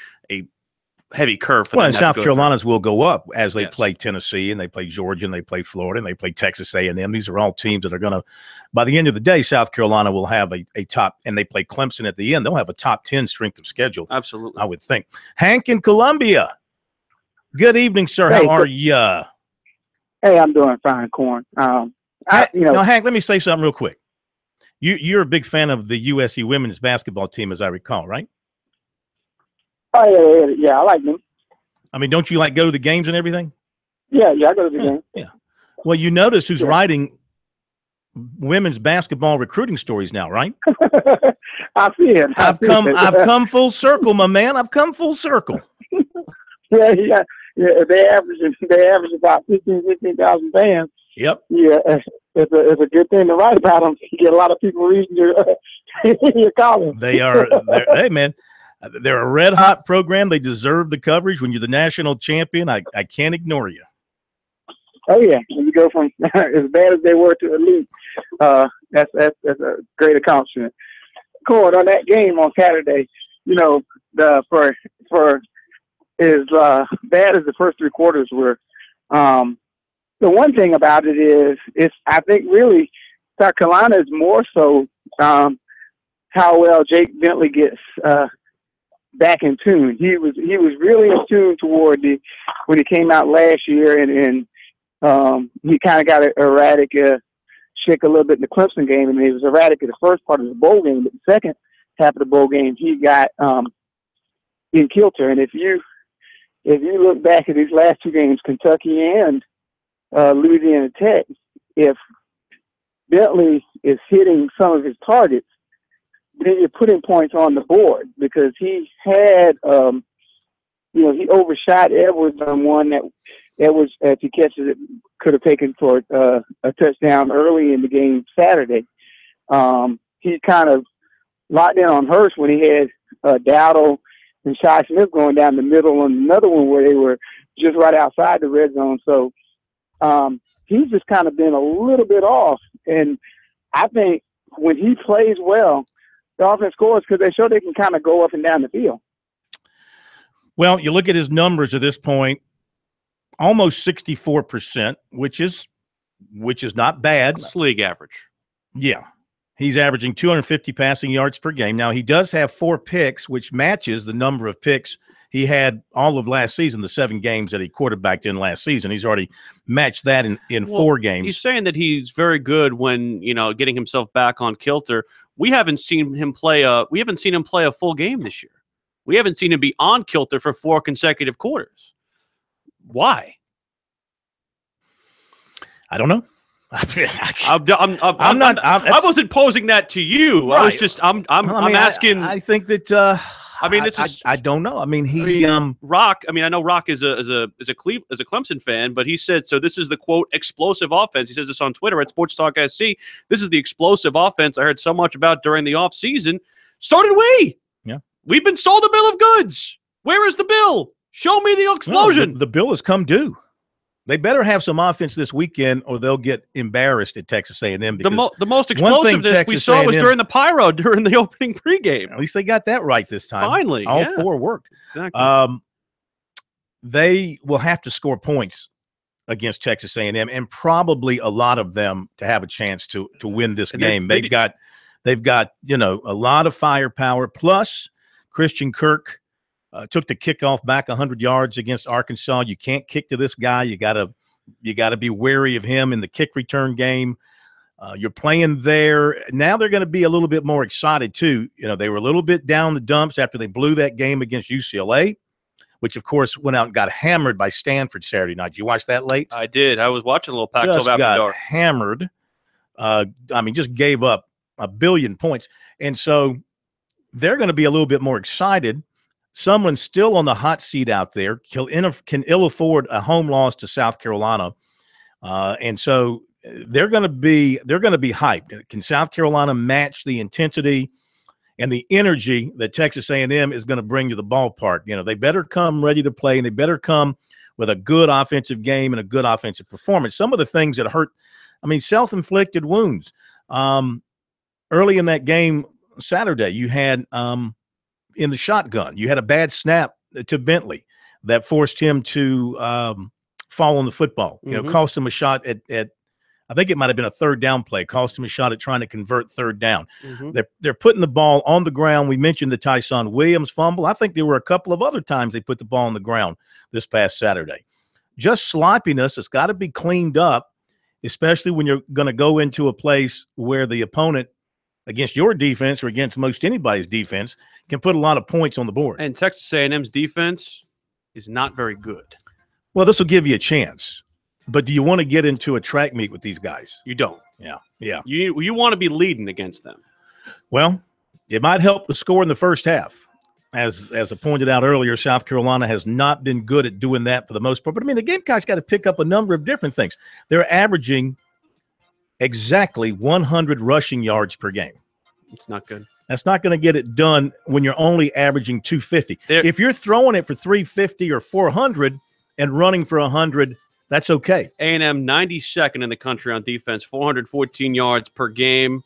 heavy curve for Well, them and to have South to go Carolina's will go up as they Yes. play Tennessee, and they play Georgia, and they play Florida, and they play Texas A&M. These are all teams that are going to, by the end of the day, South Carolina will have a top, and they play Clemson at the end. They'll have a top 10 strength of schedule. through. Absolutely. I would think. Hank in Columbia. Good evening, sir. Hey, How are you? Hey, I'm doing fine, Corn. Now, Hank, let me say something real quick. You're a big fan of the USC women's basketball team, as I recall, right? Oh, yeah, I like them. I mean, don't you go to the games and everything? Yeah, I go to the game. Yeah. Well, you notice who's Yeah. writing women's basketball recruiting stories now, right? I see it. I've come full circle, my man. I've come full circle. Yeah. They average about 15,000 fans. Yep. Yeah, it's a good thing to write about them. You get a lot of people reading your column. Hey, man, they're a red hot program. They deserve the coverage. When you're the national champion, I can't ignore you. Oh yeah, when you go from as bad as they were to elite, that's a great accomplishment. Corn, on that game on Saturday, for as bad as the first 3 quarters were, the one thing about it is I think really South Carolina is more so how well Jake Bentley gets back in tune. He was really in tune toward when he came out last year, and he kind of got erratic, shake a little bit in the Clemson game, and he was erratic in the first part of the bowl game. But the second half of the bowl game, he got in kilter. And if you look back at these last 2 games, Kentucky and Louisiana Tech, if Bentley is hitting some of his targets, then you're putting points on the board because he had, he overshot Edwards on one that Edwards, if he catches it, could have taken for a touchdown early in the game Saturday. He kind of locked in on Hurst when he had Dowdle and Shi Smith going down the middle, and another one where they were just right outside the red zone. So he's just kind of been a little bit off. And I think when he plays well, the offense scores because they show they can kind of go up and down the field. Well, you look at his numbers at this point, almost 64%, which is not bad. It's league average. Yeah. He's averaging 250 passing yards per game. Now, he does have 4 picks, which matches the number of picks he had all of last season, the 7 games that he quarterbacked in last season. He's already matched that in 4 games. He's saying that he's very good when, getting himself back on kilter. We haven't seen him play a full game this year. We haven't seen him be on kilter for 4 consecutive quarters. Why? I don't know. I wasn't posing that to you. Right. I was just I'm asking. I think that I don't know. I mean, Rock. I mean, I know Rock is a Clemson fan, but he said so. This is the quote explosive offense. He says this on Twitter at SportsTalkSC. This is the explosive offense I heard so much about during the offseason. So did we. Yeah, we've been sold a bill of goods. Where is the bill? Show me the explosion. No, the bill has come due. They better have some offense this weekend, or they'll get embarrassed at Texas A&M. The most explosiveness we saw was during the pyro during the opening pregame. At least they got that right this time. Finally, all 4 worked. Exactly. They will have to score points against Texas A&M, and probably a lot of them to have a chance to win this game. They've got a lot of firepower. Plus, Christian Kirk took the kickoff back 100 yards against Arkansas. You can't kick to this guy. You gotta be wary of him in the kick return game. You're playing there. Now they're going to be a little bit more excited too. They were a little bit down the dumps after they blew that game against UCLA, which of course went out and got hammered by Stanford Saturday night. Did you watch that late? I did. I was watching a little Pac-12 Just after got dark. Hammered. Just gave up a billion points. And so they're going to be a little bit more excited. Someone still on the hot seat out there can ill afford a home loss to South Carolina, and so they're going to be hyped. Can South Carolina match the intensity and the energy that Texas A&M is going to bring to the ballpark? They better come ready to play, and they better come with a good offensive game and a good offensive performance. Some of the things that hurt, self-inflicted wounds. Early in that game Saturday, you had in the shotgun, you had a bad snap to Bentley that forced him to fall on the football. Cost him a shot at I think it might have been a 3rd down play. Cost him a shot at trying to convert 3rd down. They're putting the ball on the ground. We mentioned the Tyson Williams fumble. I think there were a couple of other times they put the ball on the ground this past Saturday. Just sloppiness. It's got to be cleaned up, especially when you're going to go into a place where the opponent, against your defense or against most anybody's defense, can put a lot of points on the board. And Texas A&M's defense is not very good. Well, this will give you a chance. But do you want to get into a track meet with these guys? You don't. Yeah. You want to be leading against them. Well, it might help the score in the first half. As I pointed out earlier, South Carolina has not been good at doing that for the most part. But, the Gamecocks got to pick up a number of different things. They're averaging exactly 100 rushing yards per game. It's not good. That's not going to get it done when you're only averaging 250. If you're throwing it for 350 or 400 and running for 100, that's okay. A&M 92nd in the country on defense, 414 yards per game.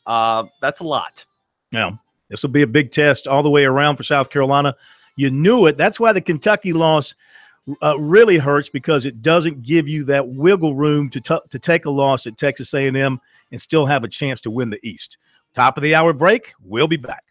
That's a lot. Now, this will be a big test all the way around for South Carolina. You knew it. That's why the Kentucky loss really hurts, because it doesn't give you that wiggle room to take a loss at Texas A&M and still have a chance to win the East. Top of the hour break. We'll be back.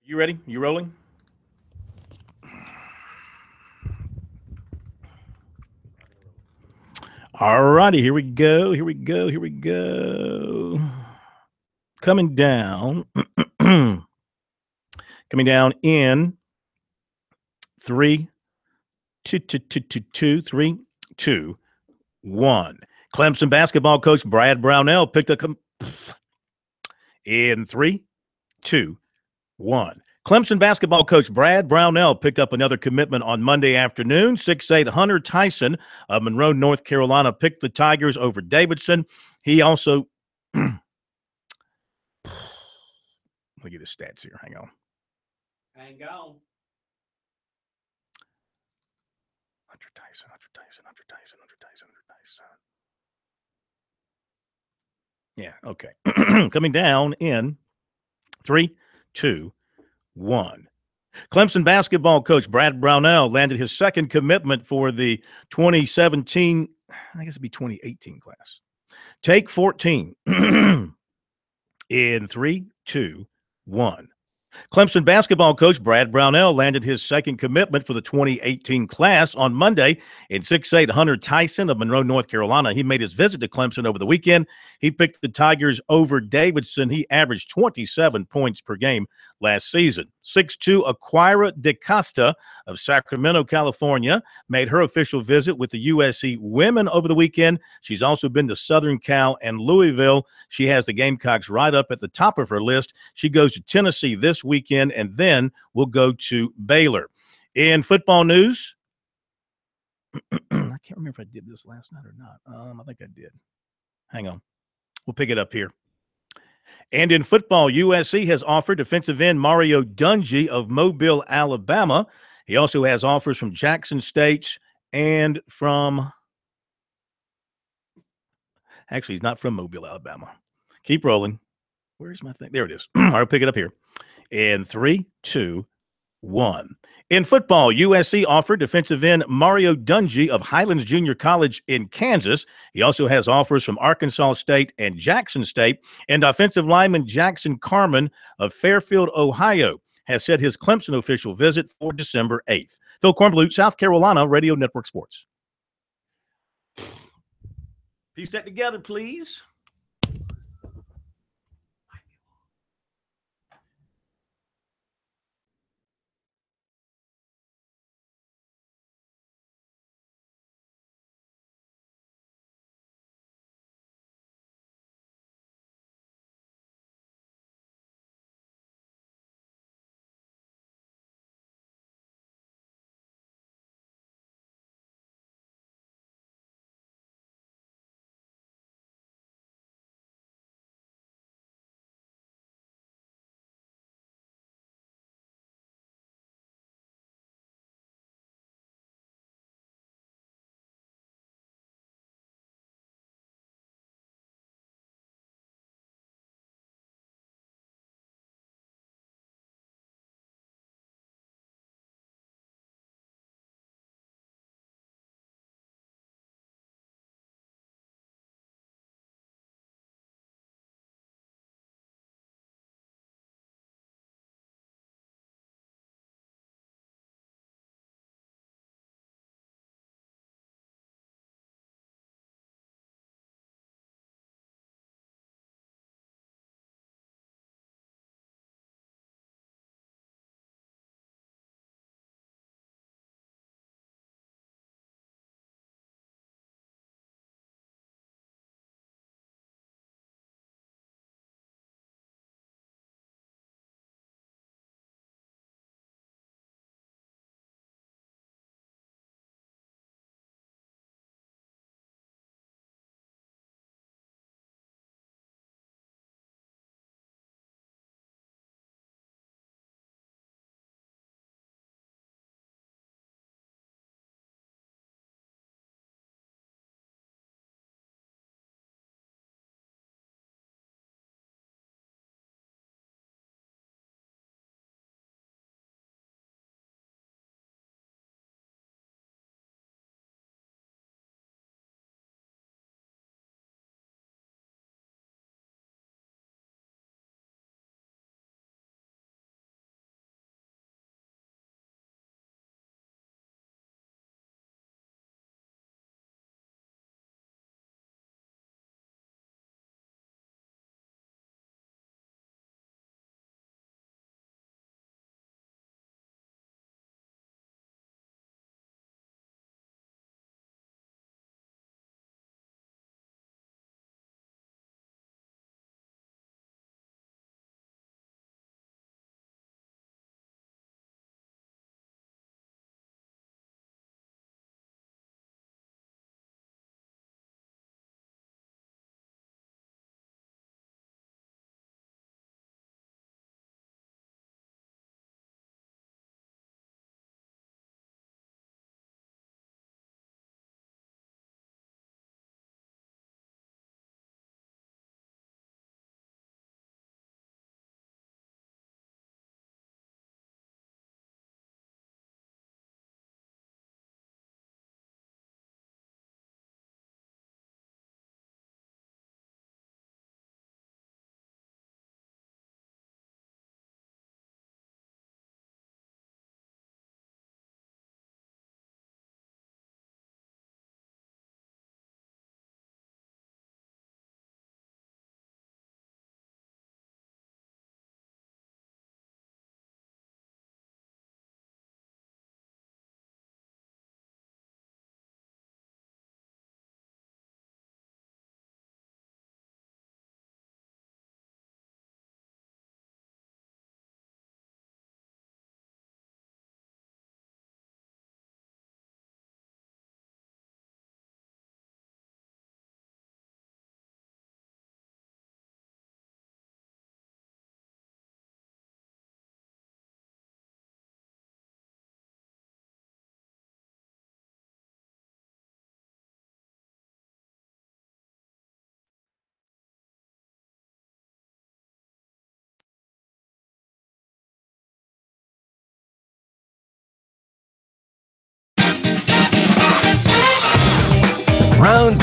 You ready? You rolling? All righty, here we go. Coming down. Coming down in 3, 2, 3, 2, 1. Clemson basketball coach Brad Brownell picked up in 3, 2, 1. Clemson basketball coach Brad Brownell picked up another commitment on Monday afternoon. 6'8" Hunter Tyson of Monroe, North Carolina, picked the Tigers over Davidson. He also let me get his stats here. Hang on. Hang on. Hunter Tyson. Yeah, okay. Coming down in 3, 2, 1. Clemson basketball coach Brad Brownell landed his second commitment for the 2017, I guess it'd be 2018 class. Take 14 in 3, 2, 1. Clemson basketball coach Brad Brownell landed his second commitment for the 2018 class on Monday in 6'8" Hunter Tyson of Monroe, North Carolina. He made his visit to Clemson over the weekend. He picked the Tigers over Davidson. He averaged 27 points per game last season. 6'2" Aquira DeCosta of Sacramento, California, made her official visit with the USC women over the weekend. She's also been to Southern Cal and Louisville. She has the Gamecocks right up at the top of her list. She goes to Tennessee this weekend, and then we'll go to Baylor. In football news, I can't remember if I did this last night or not. I think I did. Hang on. We'll pick it up here. And in football, USC has offered defensive end Mario Dungy of Mobile, Alabama. He also has offers from Jackson State and from – actually, he's not from Mobile, Alabama. Keep rolling. Where's my thing? There it is. I'll pick it up here. In 3, 2, 1. In football, USC offered defensive end Mario Dungy of Highlands Junior College in Kansas. He also has offers from Arkansas State and Jackson State. And offensive lineman Jackson Carman of Fairfield, Ohio, has set his Clemson official visit for December 8th. Phil Kornblut, South Carolina Radio Network Sports. Piece that together, please.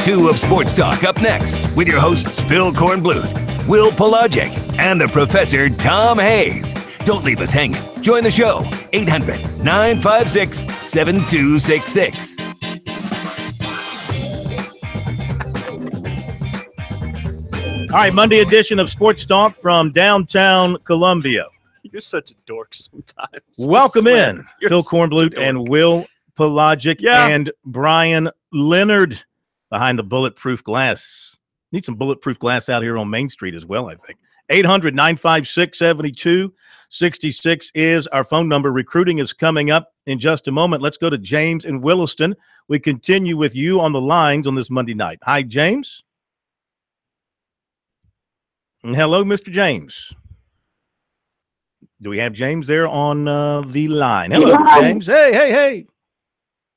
2 of Sports Talk up next with your hosts Phil Kornbluth, Will Pelagic, and the Professor Tom Hayes. Don't leave us hanging. Join the show, 800-956-7266. All right, Monday edition of Sports Talk from downtown Columbia. You're such a dork sometimes. Welcome in, Phil Kornbluth and Will Pelagic and Brian Leonard behind the bulletproof glass. Need some bulletproof glass out here on Main Street as well, I think. 800-956-7266 is our phone number. Recruiting is coming up in just a moment. Let's go to James in Williston. We continue with you on the lines on this Monday night. Hi, James. Hello, Mr. James. Do we have James there on the line? Hello, James. Hey.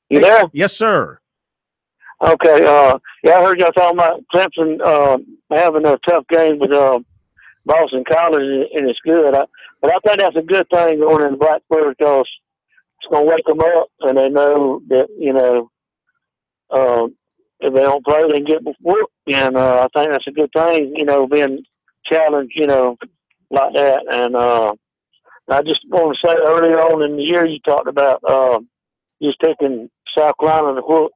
You there? Yes, sir. Okay. I heard y'all talking about Clemson having a tough game with Boston College, and it's good. But I think that's a good thing going in Blacksburg because it's going to wake them up, and they know that, if they don't play, they can get whooped. And I think that's a good thing, being challenged, like that. And I just want to say earlier on in the year, you talked about just taking South Carolina to whoop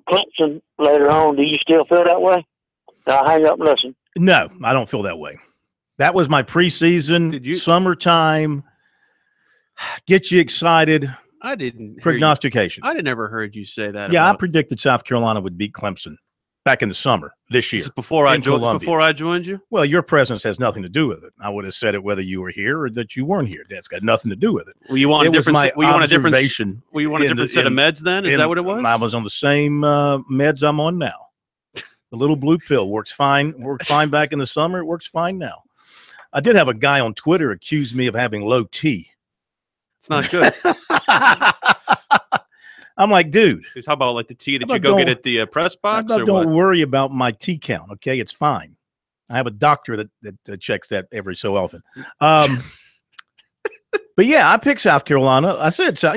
Clemson later on. Do you still feel that way? I'll hang up and listen. No, I don't feel that way. That was my preseason, summertime, get you excited. I didn't prognostication. I never heard you say that. Yeah, I predicted South Carolina would beat Clemson back in the summer this year. Before I joined you? Well, your presence has nothing to do with it. I would have said it whether you were here or that you weren't here. That's got nothing to do with it. Well, you want a different set of meds then? Is that what it was? I was on the same meds I'm on now. The little blue pill works fine. Worked fine back in the summer. It works fine now. I did have a guy on Twitter accuse me of having low T. It's not good. I'm like, dude. How about like the tea that you go get at the press box? Don't worry about my tea count, okay? It's fine. I have a doctor that checks that every so often. But yeah, I picked South Carolina. I said, but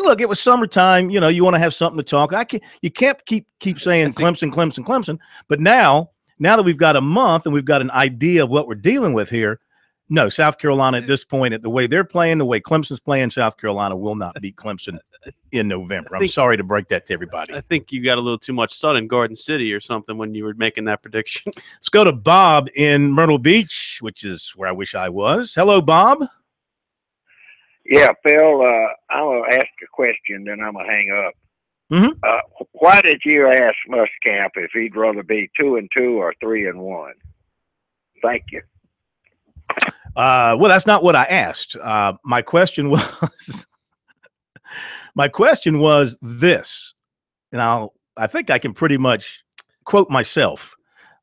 look, it was summertime. You want to have something to talk. You can't keep saying Clemson. But now that we've got a month and we've got an idea of what we're dealing with here, no, South Carolina at this point, at the way they're playing, the way Clemson's playing, South Carolina will not beat Clemson in November. I'm sorry to break that to everybody. I think you got a little too much sun in Garden City or something when you were making that prediction. Let's go to Bob in Myrtle Beach, which is where I wish I was. Hello, Bob. Yeah, Phil, I'm going to ask a question, then I'm going to hang up. Mm-hmm. Why did you ask Muscamp if he'd rather be 2-2 or 3-1? Thank you. Well, that's not what I asked. My question was this, and I think I can pretty much quote myself.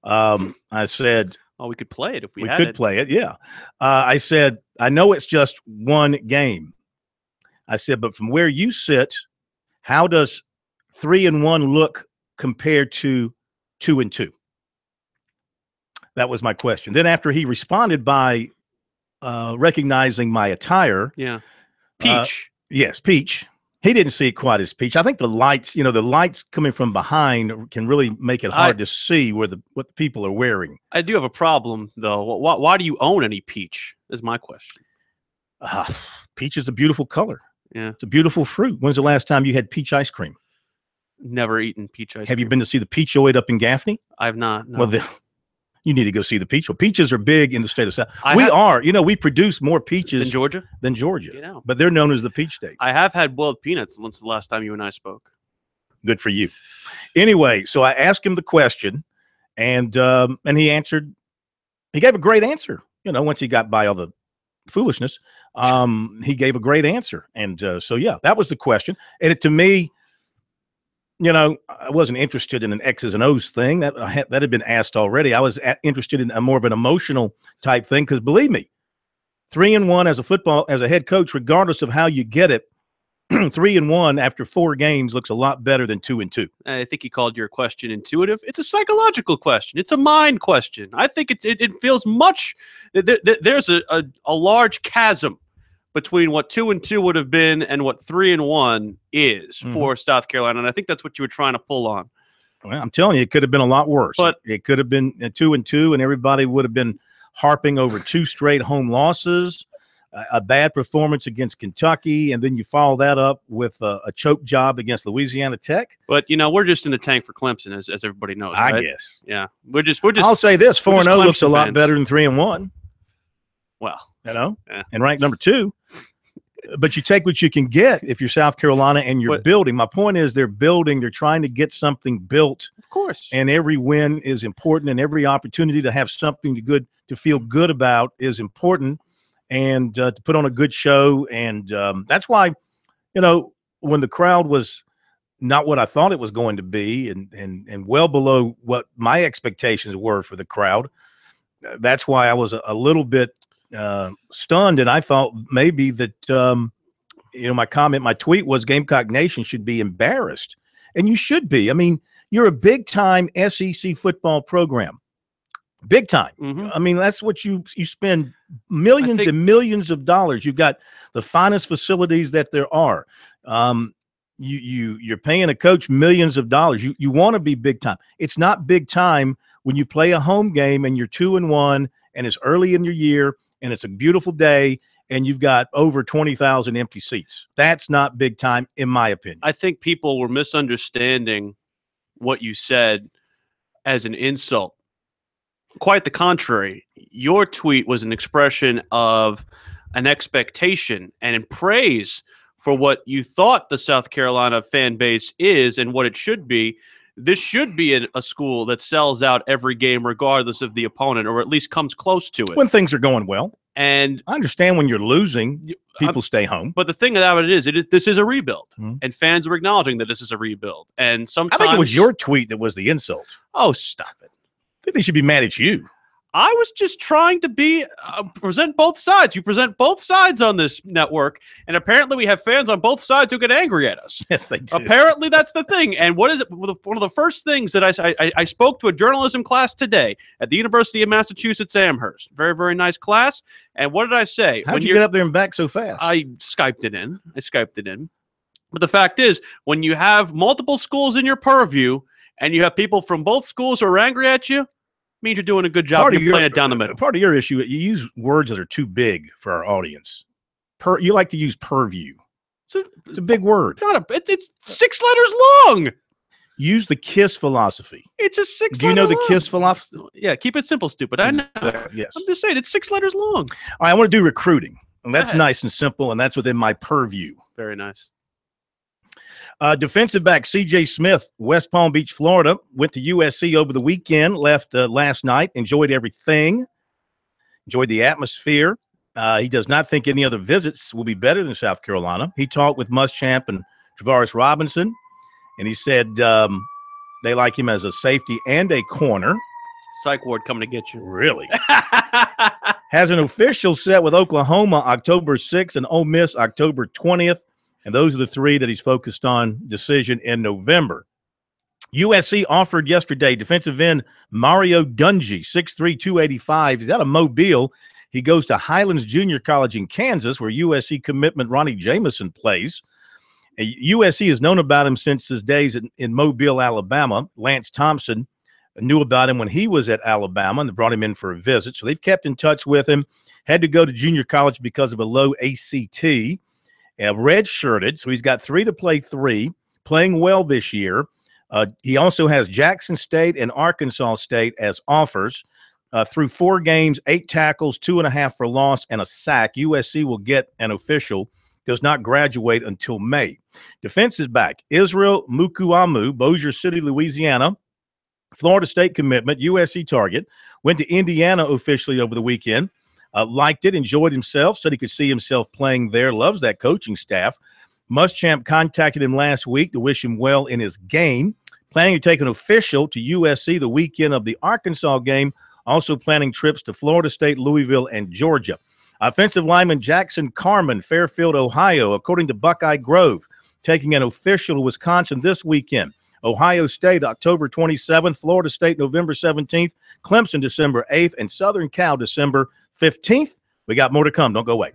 I said, "Oh, we could play it if we could play it." Yeah, I said, "I know it's just one game." I said, "But from where you sit, how does 3-1 look compared to 2-2?" That was my question. Then after he responded by recognizing my attire. Yeah. Peach. Yes, peach. He didn't see it quite as peach. I think the lights, the lights coming from behind can really make it hard to see what the people are wearing. I do have a problem, though. Why do you own any peach is my question. Peach is a beautiful color. Yeah. It's a beautiful fruit. When's the last time you had peach ice cream? Never eaten peach ice cream. Have you been to see the Peachoid up in Gaffney? I have not. No. Well, then you need to go see the peach. Well, peaches are big in the state of South. We produce more peaches than Georgia. But they're known as the peach state. I have had boiled peanuts since the last time you and I spoke. Good for you. Anyway, so I asked him the question, and he answered. He gave a great answer. Once he got by all the foolishness, he gave a great answer. And so, yeah, that was the question. And to me, I wasn't interested in an X's and O's thing that had been asked already. I was interested in a more of an emotional type thing because believe me, 3-1 as a head coach, regardless of how you get it, 3-1 after 4 games looks a lot better than 2-2. I think you called your question intuitive. It's a psychological question. It's a mind question. I think it feels much. There's a large chasm between what 2-2 would have been and what 3-1 is for South Carolina, and I think that's what you were trying to pull on. Well, I'm telling you, it could have been a lot worse. But it could have been 2-2, and everybody would have been harping over 2 straight home losses, a bad performance against Kentucky, and then you follow that up with a choke job against Louisiana Tech. But we're just in the tank for Clemson, as everybody knows. Right? I guess. Yeah, we're just. I'll say this: 4-0 looks a lot fans. better than 3-1. Well, and ranked number 2. But you take what you can get if you're South Carolina and you're building. My point is they're building. They're trying to get something built. Of course. And every win is important, and every opportunity to have something to feel good about is important, and to put on a good show. And that's why, when the crowd was not what I thought it was going to be and well below what my expectations were for the crowd, that's why I was a little bit stunned, and I thought maybe that my tweet was Gamecock Nation should be embarrassed, and you should be. I mean, you're a big time SEC football program, big time. I mean, that's what you spend millions and millions of dollars. You've got the finest facilities that there are. You're paying a coach millions of dollars. You want to be big time. It's not big time when you play a home game and you're 2-1 and it's early in your year. And it's a beautiful day, and you've got over 20,000 empty seats. That's not big time, in my opinion. I think people were misunderstanding what you said as an insult. Quite the contrary. Your tweet was an expression of an expectation and in praise for what you thought the South Carolina fan base is and what it should be. This should be a school that sells out every game regardless of the opponent, or at least comes close to it. When things are going well. And I understand when you're losing, people stay home. But the thing about it is, this is a rebuild. And fans are acknowledging that this is a rebuild. And sometimes I think it was your tweet that was the insult. Oh, stop it. I think they should be mad at you. I was just trying to present both sides. You present both sides on this network, and apparently we have fans on both sides who get angry at us. Yes, they do. Apparently that's the thing. And what is it? One of the first things that I spoke to a journalism class today at the University of Massachusetts Amherst. Very, very nice class. And what did I say? How'd you get up there and back so fast? I Skyped it in. But the fact is, when you have multiple schools in your purview and you have people from both schools who are angry at you, means you're doing a good job. You're playing it down the middle. Part of your issue, you use words that are too big for our audience. You like to use purview. It's a big word. It's 6 letters long. Use the KISS philosophy. It's just 6 letters long. Do you know the KISS philosophy? Yeah, keep it simple, stupid. I know. Yes. I'm just saying, it's 6 letters long. All right, I want to do recruiting. And that's nice and simple, and that's within my purview. Very nice. Defensive back C.J. Smith, West Palm Beach, Florida, went to USC over the weekend, left last night, enjoyed everything, enjoyed the atmosphere. He does not think any other visits will be better than South Carolina. He talked with Muschamp and Travaris Robinson, and he said they like him as a safety and a corner. Psych ward coming to get you. Really? Has an official set with Oklahoma October 6th and Ole Miss October 20th. And those are the 3 that he's focused on decision in November. USC offered yesterday defensive end Mario Dungy, 6'3", 285. He's out of Mobile. He goes to Highlands Junior College in Kansas, where USC commitment Ronnie Jameson plays. USC has known about him since his days in Mobile, Alabama. Lance Thompson knew about him when he was at Alabama, and they brought him in for a visit. So they've kept in touch with him. Had to go to junior college because of a low ACT. Red-shirted, so he's got 3 to play 3, playing well this year. He also has Jackson State and Arkansas State as offers. Through 4 games, 8 tackles, 2.5 for loss, and a sack. USC will get an official. Does not graduate until May. Defensive back, Israel Mukuamu, Bossier City, Louisiana. Florida State commitment, USC target. Went to Indiana officially over the weekend. Liked it, enjoyed himself, said he could see himself playing there, loves that coaching staff. Muschamp contacted him last week to wish him well in his game. Planning to take an official to USC the weekend of the Arkansas game. Also planning trips to Florida State, Louisville, and Georgia. Offensive lineman Jackson Carman, Fairfield, Ohio, according to Buckeye Grove, taking an official to Wisconsin this weekend. Ohio State, October 27th, Florida State, November 17th, Clemson, December 8th, and Southern Cal, December 15th. We got more to come. Don't go away.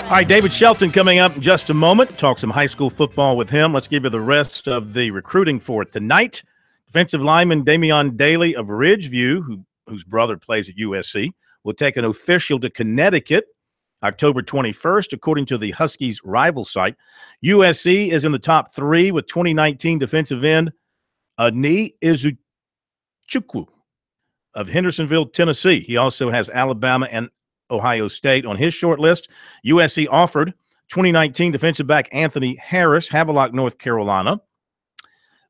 All right, David Shelton coming up in just a moment. Talk some high school football with him. Let's give you the rest of the recruiting for tonight. Defensive lineman Damian Daly of Ridgeview, whose brother plays at USC, will take an official to Connecticut October 21st, according to the Huskies' rival site. USC is in the top 3 with 2019 defensive end Ani Izuchukwu of Hendersonville, Tennessee. He also has Alabama and Ohio State on his short list. USC offered 2019 defensive back Anthony Harris, Havelock, North Carolina.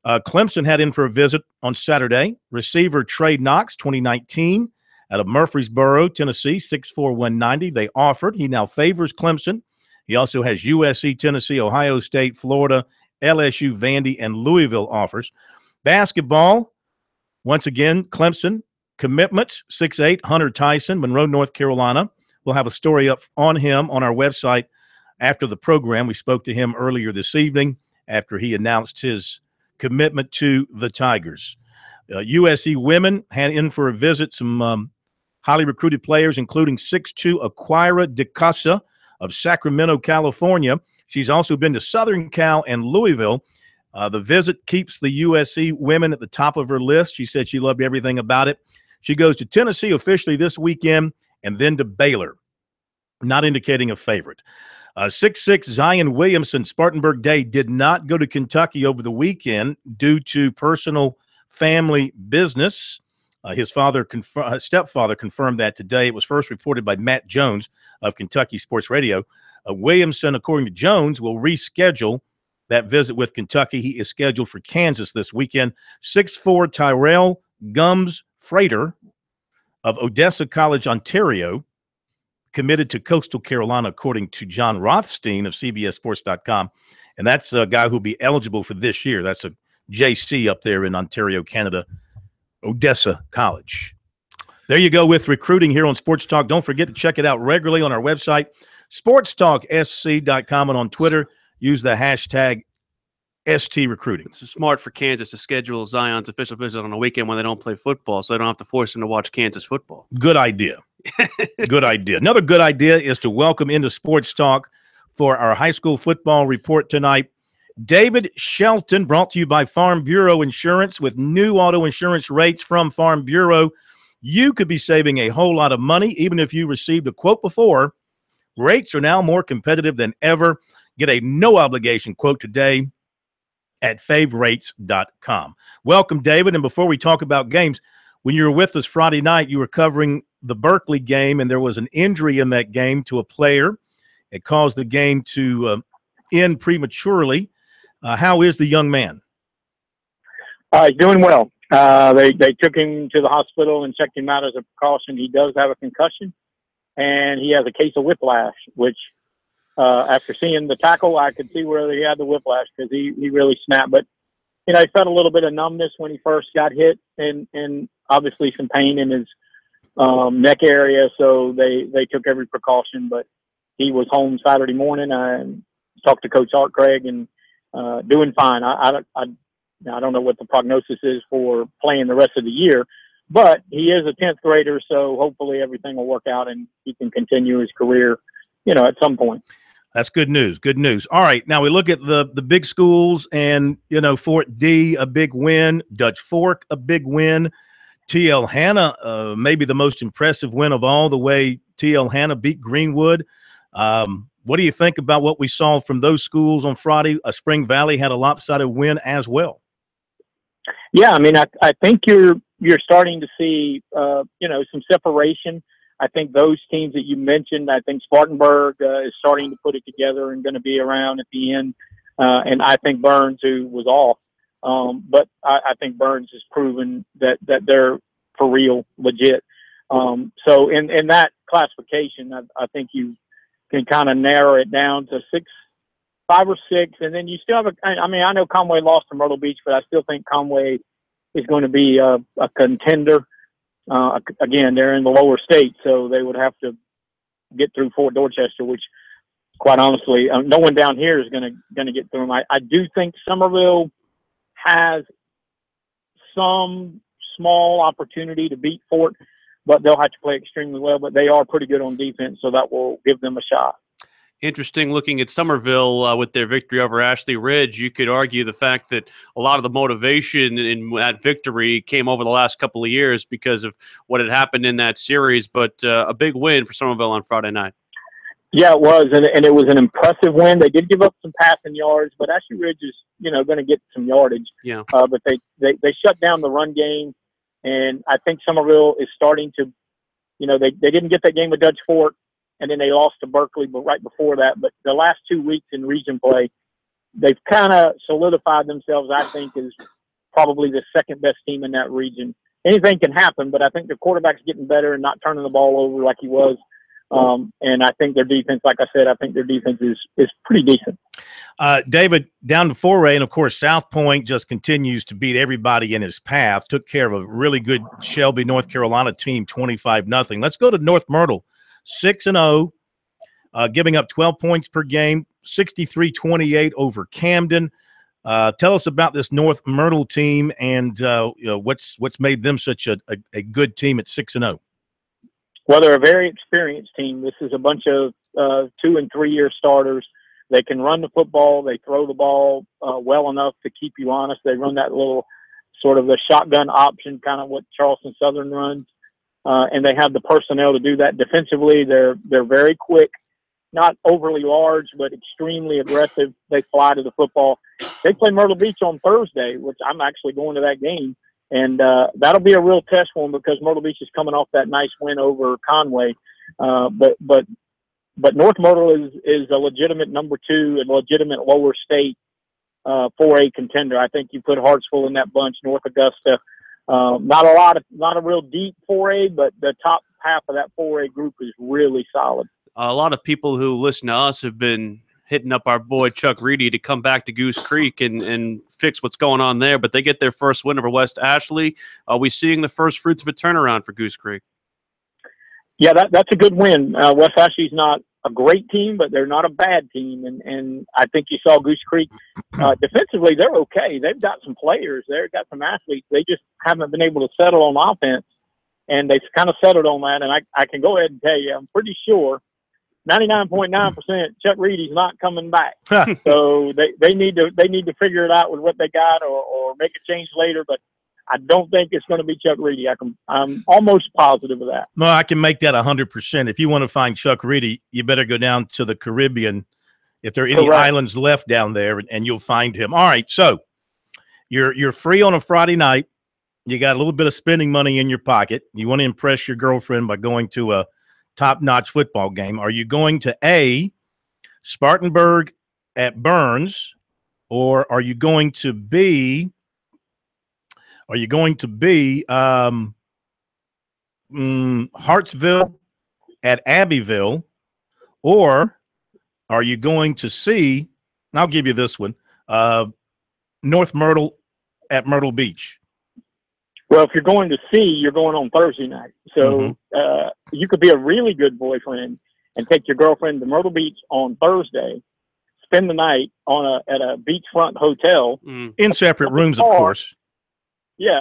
Clemson had in for a visit on Saturday. Receiver Trey Knox, 2019, out of Murfreesboro, Tennessee, 6'4", 190. They offered. He now favors Clemson. He also has USC, Tennessee, Ohio State, Florida, LSU, Vandy, and Louisville offers. Basketball, once again, Clemson. Commitments, 6'8", Hunter Tyson, Monroe, North Carolina. We'll have a story up on him on our website after the program. We spoke to him earlier this evening after he announced his commitment to the Tigers. USC women had in for a visit some highly recruited players, including 6'2" Aquira DeCasa of Sacramento, California. She's also been to Southern Cal and Louisville. The visit keeps the USC women at the top of her list. She said she loved everything about it. She goes to Tennessee officially this weekend and then to Baylor, not indicating a favorite. 6'6" Zion Williamson, Spartanburg Day, did not go to Kentucky over the weekend due to personal family business. His stepfather confirmed that today. It was first reported by Matt Jones of Kentucky Sports Radio. Williamson, according to Jones, will reschedule that visit with Kentucky. He is scheduled for Kansas this weekend. 6'4" Tyrell Gums Freighter of Odessa College, Ontario, committed to Coastal Carolina, according to John Rothstein of CBSSports.com. And that's a guy who'll be eligible for this year. That's a JC up there in Ontario, Canada, Odessa College. There you go with recruiting here on Sports Talk. Don't forget to check it out regularly on our website, SportsTalkSC.com, and on Twitter, use the hashtag ST Recruiting. It's smart for Kansas to schedule Zion's official visit on a weekend when they don't play football, so they don't have to force him to watch Kansas football. Good idea. Good idea. Another good idea is to welcome into Sports Talk for our high school football report tonight, David Shelton, brought to you by Farm Bureau Insurance. With new auto insurance rates from Farm Bureau, you could be saving a whole lot of money, even if you received a quote before. Rates are now more competitive than ever. Get a no-obligation quote today at favrates.com. Welcome, David. And before we talk about games, when you were with us Friday night, you were covering the Berkeley game, and there was an injury in that game to a player. It caused the game to end prematurely. How is the young man? He's doing well. They took him to the hospital and checked him out as a precaution. He does have a concussion, and he has a case of whiplash, which after seeing the tackle, I could see where he had the whiplash because he really snapped. But, he felt a little bit of numbness when he first got hit and obviously some pain in his neck area. So they took every precaution, but he was home Saturday morning. I talked to Coach Art Craig and doing fine. I don't know what the prognosis is for playing the rest of the year, but he is a 10th grader. So hopefully everything will work out and he can continue his career, at some point. That's good news. Good news. All right. Now we look at the big schools and, Fort D, a big win, Dutch Fork, a big win, TL Hanna, maybe the most impressive win of all, the way TL Hanna beat Greenwood. What do you think about what we saw from those schools on Friday? Spring Valley had a lopsided win as well. Yeah. I think you're starting to see, some separation. I think those teams that you mentioned, I think Spartanburg is starting to put it together and going to be around at the end. And I think Burns, who was off. But I think Burns has proven that they're for real, legit. So in that classification, I think you can kind of narrow it down to 5 or 6. And then you still have I know Conway lost to Myrtle Beach, but I still think Conway is going to be a contender. Again, they're in the lower state, so they would have to get through Fort Dorchester, which, quite honestly, no one down here is going to get through them. I do think Somerville has some small opportunity to beat Fort, but they'll have to play extremely well. But they are pretty good on defense, so that will give them a shot. Interesting looking at Somerville with their victory over Ashley Ridge. You could argue the fact that a lot of the motivation in that victory came over the last couple of years because of what had happened in that series, but a big win for Somerville on Friday night. Yeah, it was, and it was an impressive win. They did give up some passing yards, but Ashley Ridge is, going to get some yardage. Yeah. But they shut down the run game, and I think Somerville is starting to, they didn't get that game with Dutch Fork, and then they lost to Berkeley, but right before that. But the last 2 weeks in region play, they've kind of solidified themselves, I think, as probably the second best team in that region. Anything can happen, but I think the quarterback's getting better and not turning the ball over like he was. And I think their defense, like I said, I think their defense is pretty decent. David, down to 4A, and of course, South Point just continues to beat everybody in his path. Took care of a really good Shelby, North Carolina team, 25-0. Let's go to North Myrtle, 6-0, giving up 12 points per game, 63-28 over Camden. Tell us about this North Myrtle team and what's made them such a good team at 6-0. Well, they're a very experienced team. This is a bunch of 2- and 3-year starters. They can run the football. They throw the ball well enough to keep you honest. They run that little sort of the shotgun option, kind of what Charleston Southern runs. And they have the personnel to do that defensively. They're very quick, not overly large, but extremely aggressive. They fly to the football. They play Myrtle Beach on Thursday, which I'm actually going to that game. And that'll be a real test for them because Myrtle Beach is coming off that nice win over Conway. But North Myrtle is a legitimate number 2 and legitimate lower state 4A contender. I think you put Hartsville in that bunch, North Augusta. Not a real deep 4A, but the top half of that 4A group is really solid. A lot of people who listen to us have been hitting up our boy Chuck Reedy to come back to Goose Creek and fix what's going on there, but they get their first win over West Ashley. Are we seeing the first fruits of a turnaround for Goose Creek? Yeah, that's a good win. West Ashley's not a great team, but they're not a bad team, and I think you saw Goose Creek defensively. They're okay. They've got some players. They've got some athletes. They just haven't been able to settle on offense, and they've kind of settled on that. And I can go ahead and tell you, I'm pretty sure 99.9% Chuck Reedy's not coming back. So they need to figure it out with what they got or make a change later. But I don't think it's going to be Chuck Reedy. I'm almost positive of that. No, I can make that 100%. If you want to find Chuck Reedy, you better go down to the Caribbean if there are any islands left down there, and you'll find him. All right, so you're free on a Friday night. You got a little bit of spending money in your pocket. You want to impress your girlfriend by going to a top-notch football game. Are you going to A, Spartanburg at Burns, or are you going to B, Hartsville at Abbeville, or are you going to C, and I'll give you this one, North Myrtle at Myrtle Beach? Well, if you're going to C, you're going on Thursday night. So you could be a really good boyfriend and take your girlfriend to Myrtle Beach on Thursday, spend the night at a beachfront hotel. In separate rooms, of course. Yeah.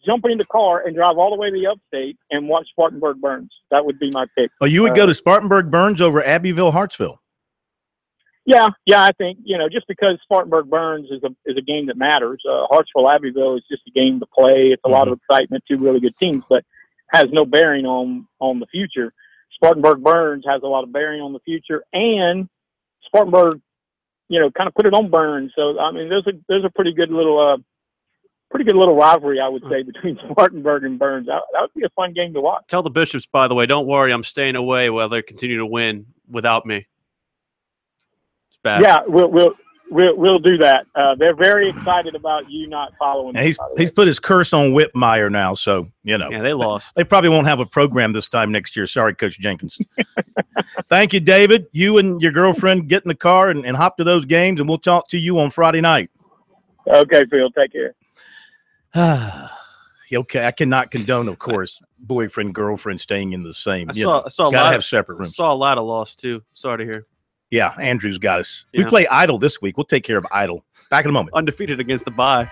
Jump in the car and drive all the way to the upstate and watch Spartanburg Burns. That would be my pick. Oh, you would go to Spartanburg Burns over Abbeville Hartsville? Yeah, I think, just because Spartanburg Burns is a game that matters. Hartsville Abbeville is just a game to play. It's a lot of excitement, 2 really good teams, but has no bearing on the future. Spartanburg Burns has a lot of bearing on the future, and Spartanburg, kind of put it on Burns. So I mean, there's a pretty good little rivalry, I would say, between Spartanburg and Burns. That would be a fun game to watch. Tell the Bishops, by the way, don't worry, I'm staying away while they continue to win without me. Bad. Yeah, we'll do that. They're very excited about you not following. He's put his curse on Whitmire now, so Yeah, they lost. They probably won't have a program this time next year. Sorry, Coach Jenkins. Thank you, David. You and your girlfriend get in the car and hop to those games, and we'll talk to you on Friday night. Okay, Phil. Take care. Okay, I cannot condone, of course, boyfriend girlfriend staying in the same. I saw gotta have separate rooms. Saw a lot of loss too. Sorry to hear. Yeah, Andrew's got us. Yeah. We play Idle this week. We'll take care of Idle. Back in a moment. Undefeated against the bye.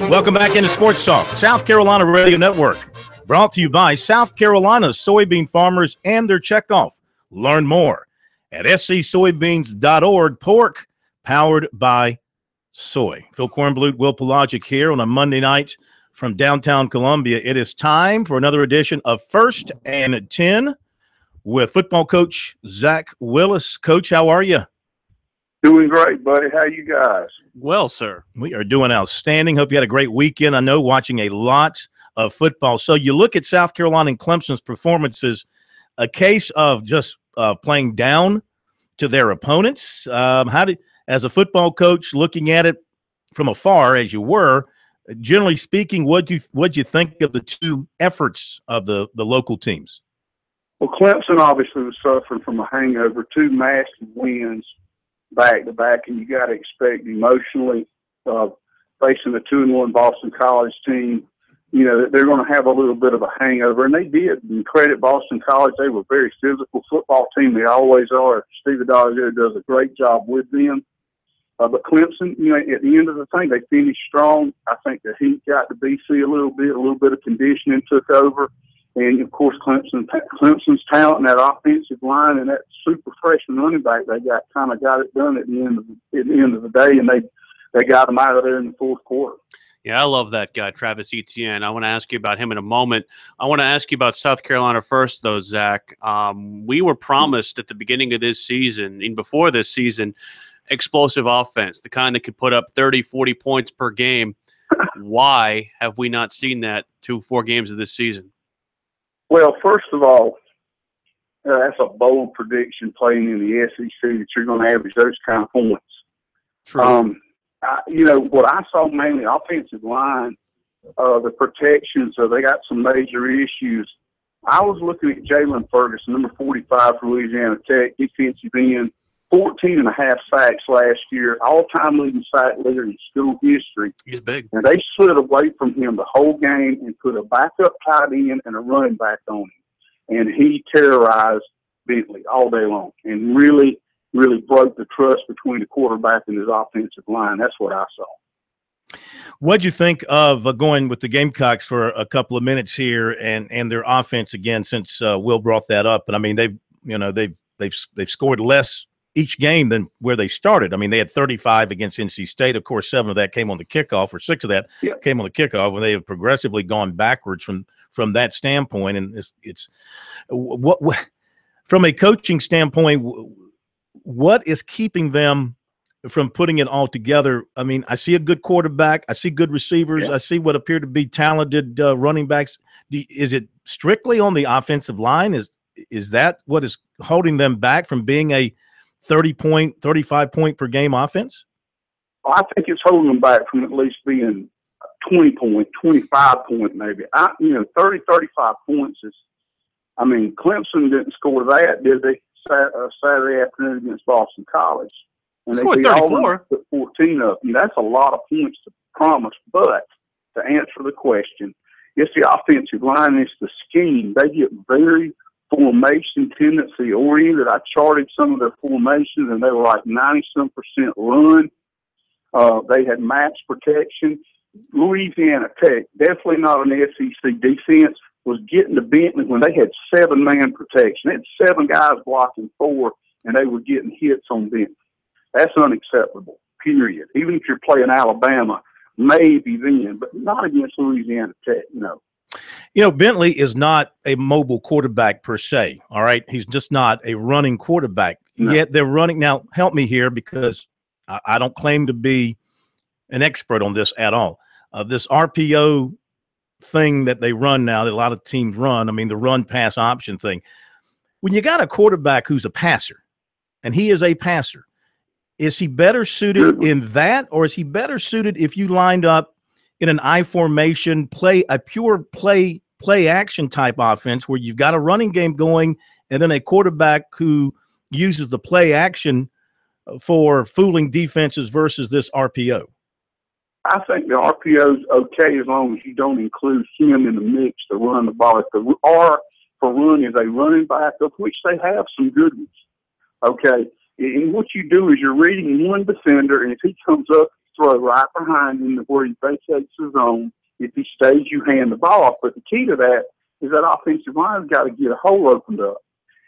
Welcome back into Sports Talk, South Carolina Radio Network. Brought to you by South Carolina soybean farmers and their checkoff. Learn more at scsoybeans.org. Pork powered by soy. Phil Kornblut, Will Pelagic here on a Monday night from downtown Columbia. It is time for another edition of First and 10 with football coach Zach Willis. Coach, how are you? Doing great, buddy. How you guys? Well, sir. We are doing outstanding. Hope you had a great weekend. I know, watching a lot of football. So you look at South Carolina and Clemson's performances, a case of just playing down to their opponents. As a football coach, looking at it from afar, as you were, generally speaking, what'd you think of the two efforts of the local teams? Well, Clemson obviously was suffering from a hangover, two massive wins back-to-back, and you got to expect emotionally, facing the 2-1 Boston College team, you know, they're going to have a little bit of a hangover, and they did. And credit Boston College, they were a very physical football team. They always are. Steve Adagio does a great job with them. But Clemson, you know, at the end of the thing, they finished strong. I think the heat got to BC a little bit of conditioning took over. And, of course, Clemson's talent and that offensive line and that super freshman running back, they got it done at the end of the day, and they got them out of there in the fourth quarter. Yeah, I love that guy, Travis Etienne. I want to ask you about him in a moment. I want to ask you about South Carolina first, though, Zach. We were promised at the beginning of this season, and before this season, explosive offense, the kind that could put up 30, 40 points per game. Why have we not seen that 4 games of this season? Well, first of all, that's a bold prediction playing in the SEC that you're going to average those kind of points. True. You know, what I saw mainly offensive line, the protections, they got some major issues. I was looking at Jalen Ferguson, number 45 for Louisiana Tech, defensive end, 14.5 sacks last year, all-time leading sack leader in school history. He's big. And they slid away from him the whole game and put a backup tight end and a running back on him. And he terrorized Bentley all day long and really, really broke the trust between the quarterback and his offensive line. That's what I saw. What'd you think of going with the Gamecocks for a couple of minutes here and their offense again, since Will brought that up? And I mean, they've scored less each game than where they started. I mean, they had 35 against NC State. Of course, 7 of that came on the kickoff, or 6 of that came on the kickoff, when they have progressively gone backwards from that standpoint. And it's what from a coaching standpoint, what is keeping them from putting it all together? I mean, I see a good quarterback. I see good receivers. Yeah. I see what appear to be talented running backs. Is it strictly on the offensive line? Is that what is holding them back from being a 30-point, 35-point per game offense? Well, I think it's holding them back from at least being 20-point, 25-point maybe. 30, 35 points is, I mean, Clemson didn't score that, did they, Saturday afternoon against Boston College? And they scored 34. Put 14 up. And that's a lot of points to promise. But to answer the question, it's the offensive line, it's the scheme. They get very formation tendency oriented. I charted some of their formations, and they were like 90-some% run. They had max protection. Louisiana Tech, definitely not an SEC defense, was getting to Bentley when they had 7-man protection. They had 7 guys blocking 4, and they were getting hits on Bentley. That's unacceptable, period. Even if you're playing Alabama, maybe then, but not against Louisiana Tech, no. You know, Bentley is not a mobile quarterback per se, all right? He's just not a running quarterback. No. Yet they're running. Now, help me here, because I don't claim to be an expert on this at all. This RPO thing that they run now, that a lot of teams run, I mean, the run-pass option thing. When you got a quarterback who's a passer, and he is a passer, is he better suited in that, or is he better suited if you lined up in an I formation, a pure play action type offense where you've got a running game going and then a quarterback who uses the play action for fooling defenses versus this RPO? I think the RPO is okay as long as you don't include him in the mix to run the ball. If the R for run is a running back, of which they have some good ones, okay, And what you do is you're reading one defender, and if he comes up, throw right behind him where he vacates the zone. If he stays, you hand the ball off. But the key to that is that offensive line's got to get a hole opened up.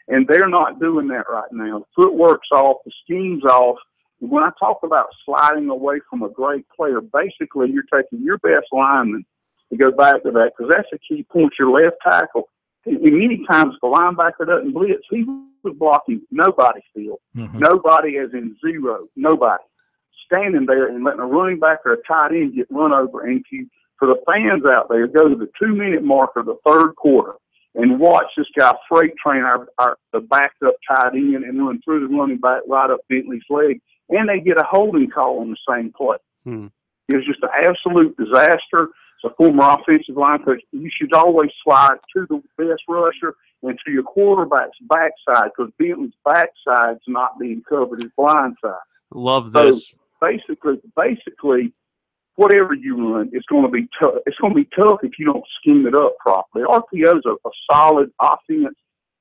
And they're not doing that right now. The footwork's off, the scheme's off. When I talk about sliding away from a great player, basically you're taking your best lineman to go back to that, because that's a key point, your left tackle. And many times if the linebacker doesn't blitz, he was blocking nobody's field. Mm-hmm. Nobody as in zero. Nobody. Standing there and letting a running back or a tight end get run over. And for the fans out there, go to the 2-minute mark of the third quarter and watch this guy freight train the backed up tight end and run through the running back right up Bentley's leg. And they get a holding call on the same play. It was just an absolute disaster. As a former offensive line coach, you should always slide to the best rusher and to your quarterback's backside, because Bentley's backside's not being covered, his blind side. Love this. So basically, whatever you run, it's going to be tough. It's going to be tough if you don't scheme it up properly. RPO's a solid offense,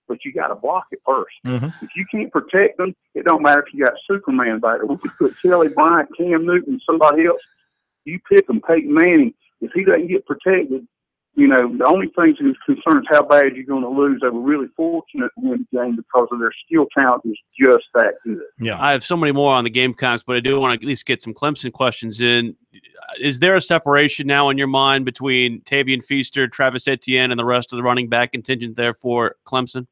but you got to block it first. Mm-hmm. If you can't protect them, it don't matter if you got Superman back there. We could put Kelly Bryant, Cam Newton, somebody else. You pick them, Peyton Manning. If he doesn't get protected, the only thing that concerns how bad you're going to lose. They were really fortunate to win the game because of their skill talent is just that good. Yeah, I have so many more on the Gamecocks, but I do want to at least get some Clemson questions in. Is there a separation now in your mind between Tavian Feaster, Travis Etienne, and the rest of the running back contingent there for Clemson?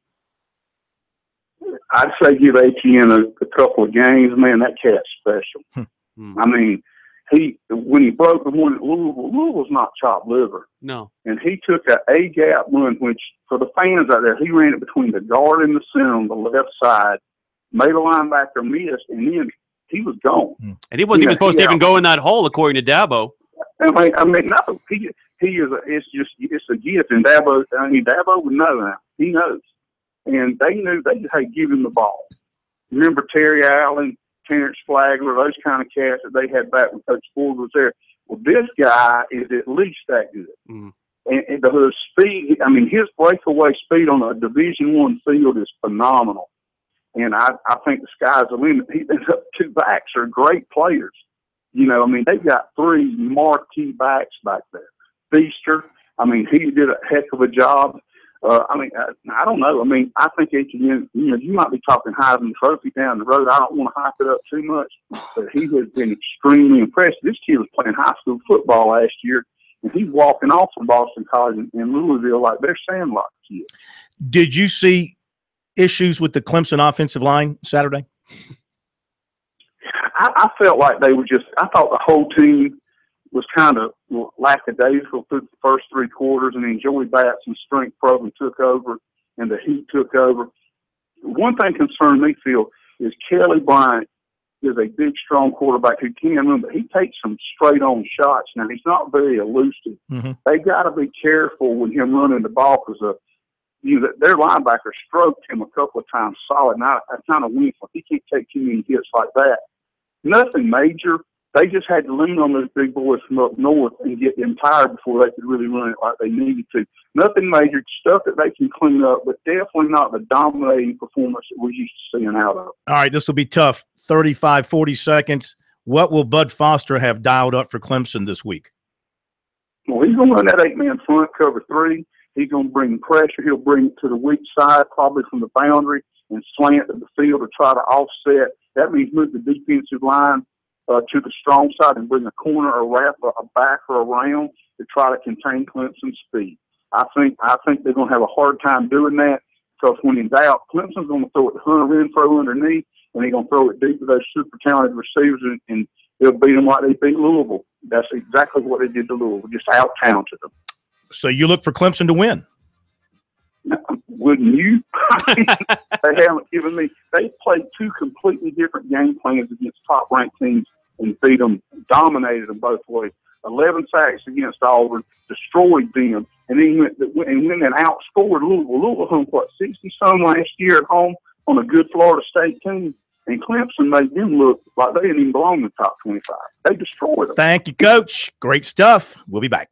I'd say give Etienne a couple of games. Man, that cat's special. I mean, when he broke the one at Louisville's not chopped liver. No. And he took an A-gap run, which for the fans out there, he ran it between the guard and the center on the left side, made a linebacker miss, and then he was gone. And he wasn't even supposed to even go in that hole, according to Dabo. I mean, no, he is. It's a gift, and Dabo would know that. He knows, and they knew they just had to give him the ball. Remember Terry Allen, Terrence Flagler, those kind of cats that they had back when Coach Ford was there. Well, this guy is at least that good. And the speed, I mean, his breakaway speed on a Division I field is phenomenal. And I think the sky's the limit. The two backs are great players. I mean, they've got 3 marquee backs back there. Feaster, I mean, he did a heck of a job. I don't know. I mean, I think you might be talking Heisman Trophy down the road. I don't want to hype it up too much, but he has been extremely impressive. This kid was playing high school football last year, and he's walking off from Boston College in Louisville like they're Sandlot kids. Did you see issues with the Clemson offensive line Saturday? I felt like they were I thought the whole team was kind of lackadaisical through the first 3 quarters, and then Joey Batson's strength program took over and the heat took over. One thing concerned me, Phil, is Kelly Bryant is a big, strong quarterback who can run, but he takes some straight-on shots. Now, he's not very elusive. Mm-hmm. They got to be careful with him running the ball because their linebacker stroked him a couple of times solid. Now, I kind of went for he can't take too many hits like that. Nothing major. They just had to lean on those big boys from up north and get them tired before they could really run it like they needed to. Nothing major, stuff that they can clean up, but definitely not the dominating performance that we're used to seeing out of. All right, this will be tough. 35, 40 seconds. What will Bud Foster have dialed up for Clemson this week? Well, he's going to run that 8-man front, cover 3. He's going to bring pressure. He'll bring it to the weak side, probably from the boundary, and slant to the field to try to offset. That means move the defensive line to the strong side and bring a corner or wrap a back or around to try to contain Clemson's speed. I think they're going to have a hard time doing that because when in doubt, Clemson's going to throw it to Hunter Renfro underneath, and they're going to throw it deep to those super talented receivers, and they'll beat them like they beat Louisville. That's exactly what they did to Louisville, just out-talented them. So you look for Clemson to win? Wouldn't you? They haven't given me – they played 2 completely different game plans against top-ranked teams and beat them, dominated them both ways. 11 sacks against Auburn, destroyed them, and then went and outscored Louisville. Louisville hung, 60-some last year at home on a good Florida State team, and Clemson made them look like they didn't even belong in the top 25. They destroyed them. Thank you, Coach. Great stuff. We'll be back.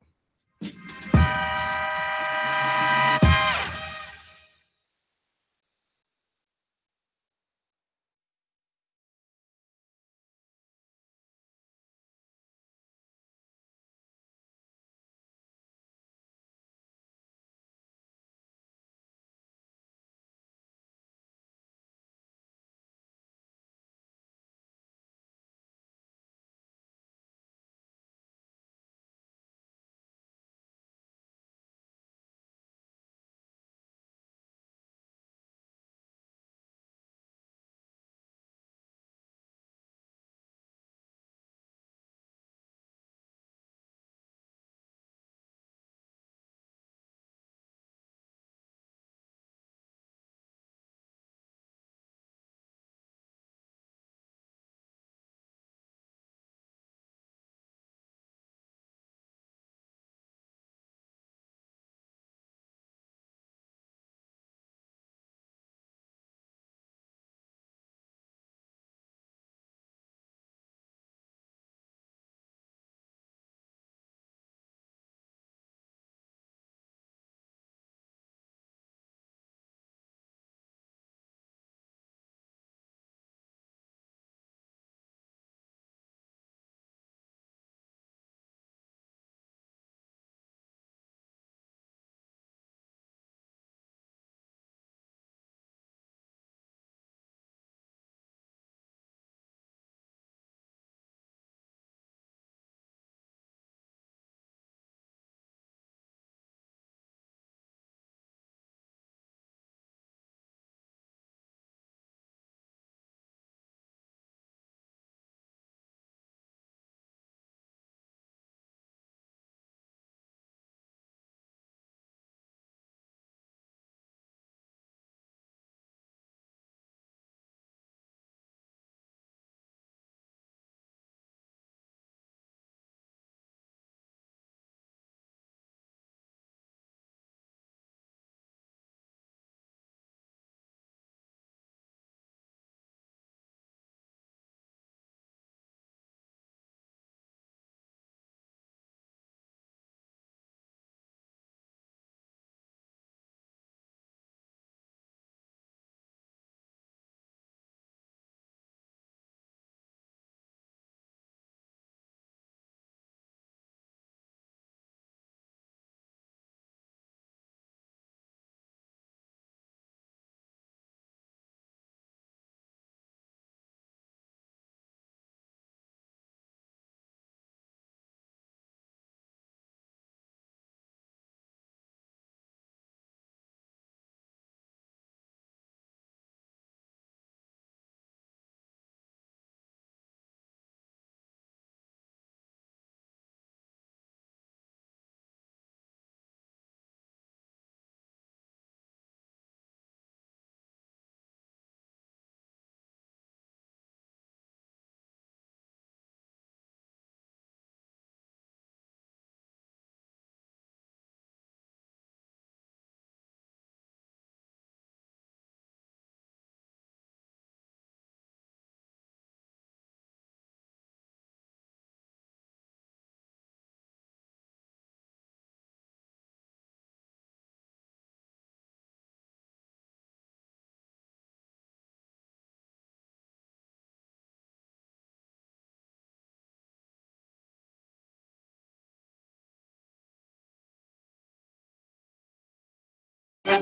All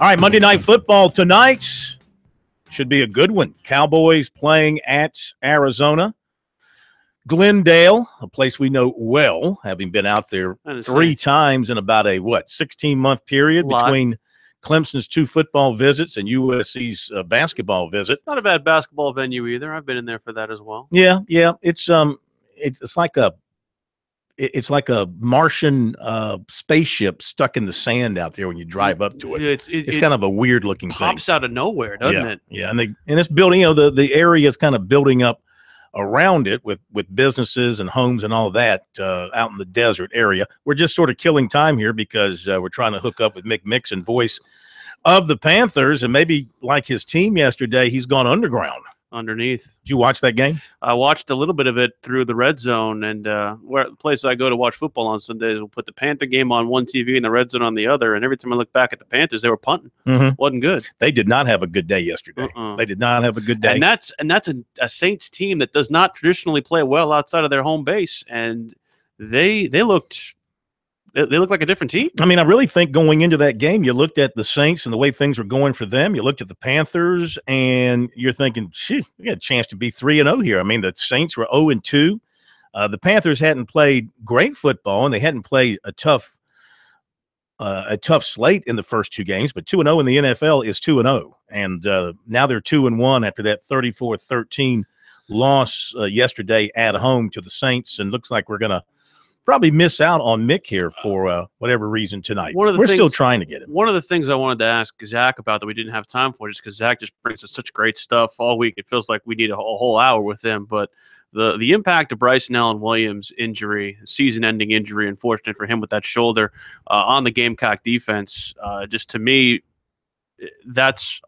right, Monday Night Football tonight should be a good one. Cowboys playing at Arizona. Glendale, a place we know well, having been out there 3 times in about a, 16-month period between Clemson's 2 football visits and USC's basketball visit. Not a bad basketball venue either. I've been in there for that as well. Yeah. It's like a Martian spaceship stuck in the sand out there when you drive up to it. It's kind of a weird looking thing. Pops out of nowhere, doesn't it? Yeah, and it's building. The area is kind of building up around it with businesses and homes and all that out in the desert area. We're just sort of killing time here because we're trying to hook up with Mick Mixon, voice of the Panthers, and maybe like his team yesterday, he's gone underground. Underneath. Did you watch that game? I watched a little bit of it through the Red Zone, and where the place I go to watch football on Sundays will put the Panther game on one TV and the Red Zone on the other. And every time I look back at the Panthers, they were punting. Wasn't good. They did not have a good day yesterday. They did not have a good day. And that's a Saints team that does not traditionally play well outside of their home base, and they looked like a different team. I mean, I really think going into that game, you looked at the Saints and the way things were going for them. You looked at the Panthers, and you're thinking, "Gee, we got a chance to be 3-0 here." I mean, the Saints were 0-2. The Panthers hadn't played great football, and they hadn't played a tough slate in the first 2 games. But 2-0 in the NFL is 2-0, and now they're 2-1 after that 34-13 loss yesterday at home to the Saints, and looks like we're going to probably miss out on Mick here for whatever reason tonight. We're still trying to get him. One of the things I wanted to ask Zach about that we didn't have time for, just because Zach just brings us such great stuff all week. It feels like we need a whole hour with him. But the impact of Bryson Allen Williams' injury, season-ending injury, unfortunate for him with that shoulder on the Gamecock defense, just to me, that's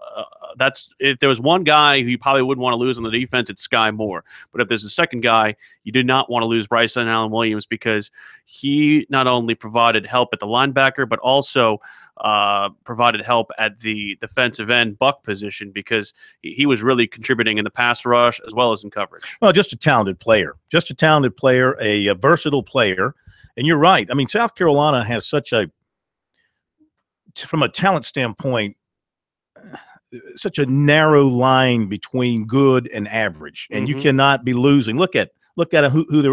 if there was one guy who you probably wouldn't want to lose on the defense, it's Sky Moore. But if there's a second guy, you do not want to lose Bryson Allen Williams, because he not only provided help at the linebacker, but also provided help at the defensive end buck position, because he was really contributing in the pass rush as well as in coverage. Well, just a talented player, a versatile player. And you're right. I mean, South Carolina has from a talent standpoint, such a narrow line between good and average, and you cannot be losing. Look at who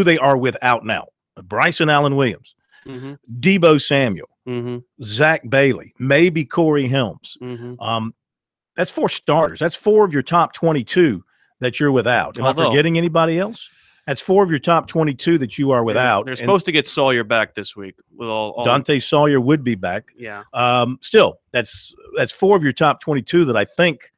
they are without now. Bryson Allen Williams, Deebo Samuel, Zach Bailey, maybe Corey Helms. That's 4 starters. That's 4 of your top 22 that you're without. Am I forgetting anybody else? That's 4 of your top 22 that you are without. They're supposed to get Sawyer back this week. With all Dante Sawyer would be back. Yeah. Still, that's 4 of your top 22 that I think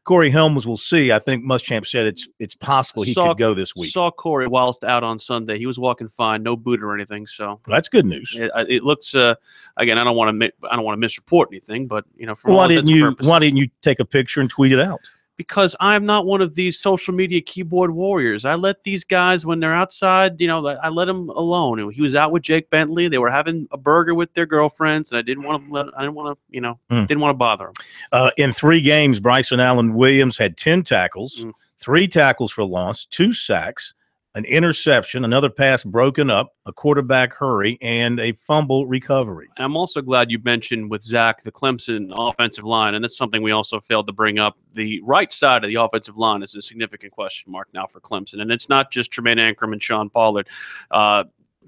Corey Helms will see. I think Muschamp said it's possible he could go this week. Saw Corey whilst out on Sunday. He was walking fine, no boot or anything. So that's good news. It looks again. I don't want to misreport anything, but for why didn't you take a picture and tweet it out? Because I'm not one of these social media keyboard warriors. I let these guys, when they're outside, I let them alone. He was out with Jake Bentley. They were having a burger with their girlfriends, and I didn't want to bother them. In 3 games, Bryson Allen Williams had 10 tackles, 3 tackles for loss, 2 sacks, an interception, another pass broken up, a quarterback hurry, and a fumble recovery. I'm also glad you mentioned with Zach the Clemson offensive line, and that's something we also failed to bring up. The right side of the offensive line is a significant question mark now for Clemson, and it's not just Tremaine Ankrum and Sean Pollard.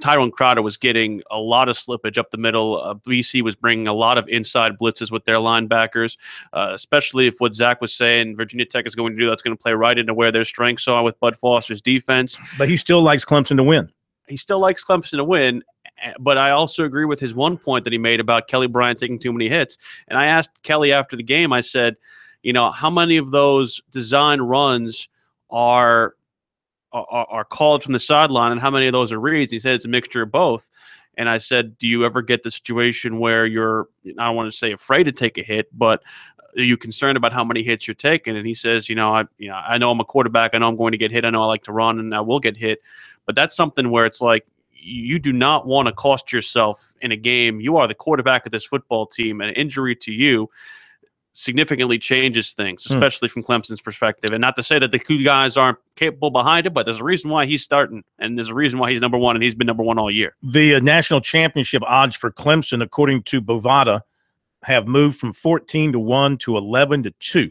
Tyrone Crowder was getting a lot of slippage up the middle. BC was bringing a lot of inside blitzes with their linebackers, especially if what Zach was saying Virginia Tech is going to do, that's going to play right into where their strengths are with Bud Foster's defense. But he still likes Clemson to win. He still likes Clemson to win. But I also agree with his one point that he made about Kelly Bryant taking too many hits. And I asked Kelly after the game, I said, how many of those design runs are called from the sideline, and how many of those are reads? He said it's a mixture of both. And I said, do you ever get the situation where you're, I don't want to say afraid to take a hit, but are you concerned about how many hits you're taking? And he says, I know I'm a quarterback. I know I'm going to get hit. I know I like to run, and I will get hit. But that's something where it's like you do not want to cost yourself in a game. You are the quarterback of this football team, and an injury to you significantly changes things, especially from Clemson's perspective. And not to say that the two guys aren't capable behind it, but there's a reason why he's starting, and there's a reason why he's number one, and he's been number one all year. The national championship odds for Clemson, according to Bovada, have moved from 14-1 to 11-2.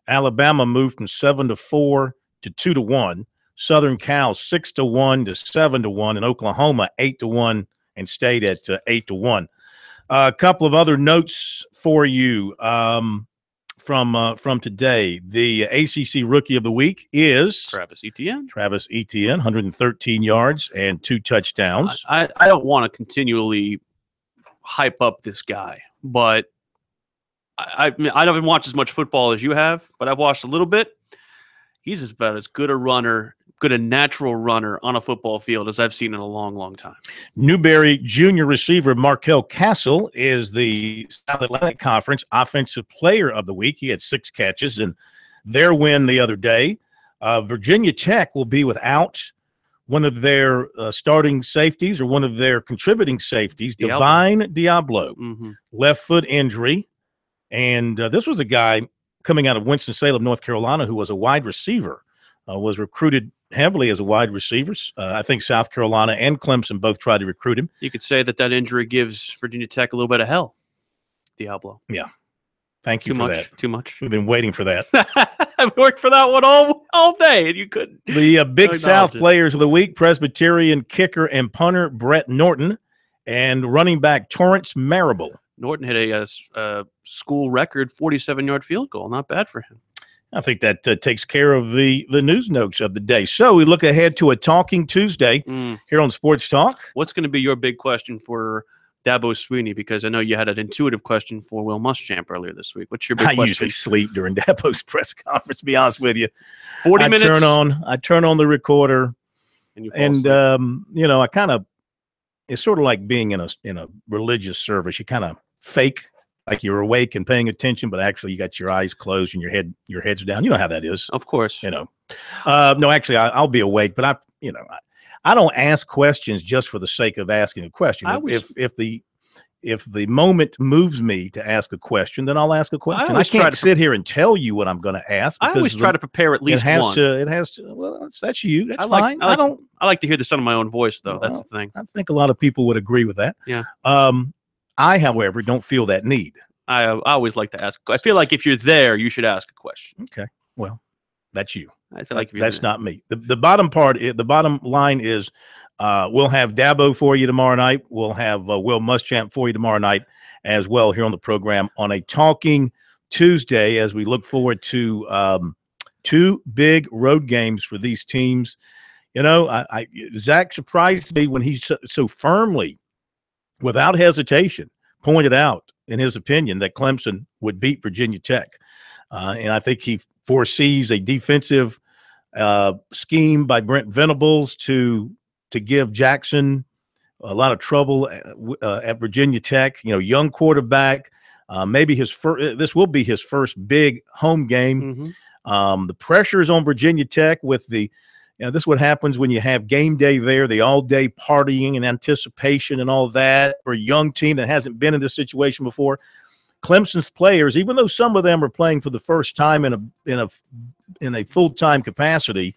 Alabama moved from 7-4 to 2-1. Southern Cal 6-1 to 7-1, and Oklahoma 8-1 and stayed at 8-1. A couple of other notes for you from today. The ACC Rookie of the Week is Travis Etienne. 113 yards and 2 touchdowns. I don't want to continually hype up this guy, but I haven't watched as much football as you have, but I've watched a little bit. He's about as good a runner, good a natural runner on a football field as I've seen in a long, long time. Newberry junior receiver Markel Castle is the South Atlantic Conference Offensive Player of the Week. He had 6 catches in their win the other day. Virginia Tech will be without one of their starting safeties or one of their contributing safeties, Divine Diablo. Left foot injury. And this was a guy coming out of Winston-Salem, North Carolina, who was a wide receiver, was recruited heavily as a wide receiver. I think South Carolina and Clemson both tried to recruit him. You could say that injury gives Virginia Tech a little bit of hell, Diablo. Yeah. Thank you for that. Too much. We've been waiting for that. I've worked for that one all day, and you couldn't. The Big South Players of the Week, Presbyterian kicker and punter Brett Norton and running back Torrance Marable. Norton hit a school record 47-yard field goal. Not bad for him. I think that takes care of the news notes of the day. So we look ahead to a Talking Tuesday here on Sports Talk. What's going to be your big question for Dabo Swinney? Because I know you had an intuitive question for Will Muschamp earlier this week. What's your big question? I usually sleep during Dabo's press conference, to be honest with you. 40 minutes. I turn on the recorder, and I kind of, it's sort of like being in a religious service. You kind of fake like you're awake and paying attention, but actually you got your eyes closed and your head's down. You know how that is. Of course. No, actually I'll be awake, but I don't ask questions just for the sake of asking a question. If the moment moves me to ask a question, then I'll ask a question. I can't sit here and tell you what I'm going to ask. I always try to prepare at least one. It has to. Well, that's you. That's fine. I like to hear the sound of my own voice, though. That's the thing. I think a lot of people would agree with that. Yeah. I, however, don't feel that need. I always like to ask. I feel like if you're there, you should ask a question. Okay. Well, that's you. I feel like that's not me. The bottom line is we'll have Dabo for you tomorrow night. We'll have Will Muschamp for you tomorrow night as well here on the program on a Talking Tuesday as we look forward to 2 big road games for these teams. Zach surprised me when he so firmly, without hesitation, pointed out in his opinion that Clemson would beat Virginia Tech. And I think he foresees a defensive scheme by Brent Venables to give Jackson a lot of trouble at Virginia Tech. Young quarterback, maybe this will be his first big home game. The pressure is on Virginia Tech with this is what happens when you have game day there, the all-day partying and anticipation and all that for a young team that hasn't been in this situation before. Clemson's players, even though some of them are playing for the first time in a full-time capacity,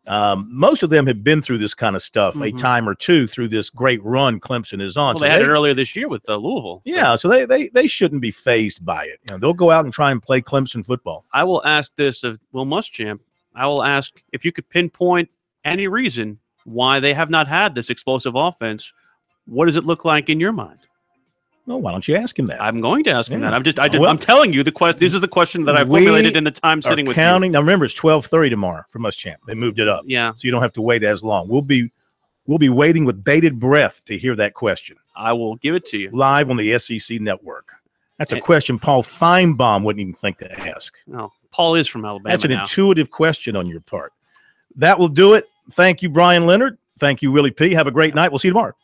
most of them have been through this kind of stuff a time or two through this great run Clemson is on. Well, they had it earlier this year with Louisville. Yeah, so they shouldn't be fazed by it. They'll go out and try and play Clemson football. I will ask this of Will Muschamp. I will ask if you could pinpoint any reason why they have not had this explosive offense. What does it look like in your mind? Well, why don't you ask him that? I'm going to ask him that. I'm telling you the question. This is the question that I formulated in the time sitting with you. Now remember, it's 12:30 tomorrow for Muschamp. They moved it up. Yeah, so you don't have to wait as long. We'll be waiting with bated breath to hear that question. I will give it to you live on the SEC network. That's a question Paul Feinbaum wouldn't even think to ask. No, Paul is from Alabama. That's an intuitive question on your part. That will do it. Thank you, Brian Leonard. Thank you, Willie P. Have a great night. We'll see you tomorrow.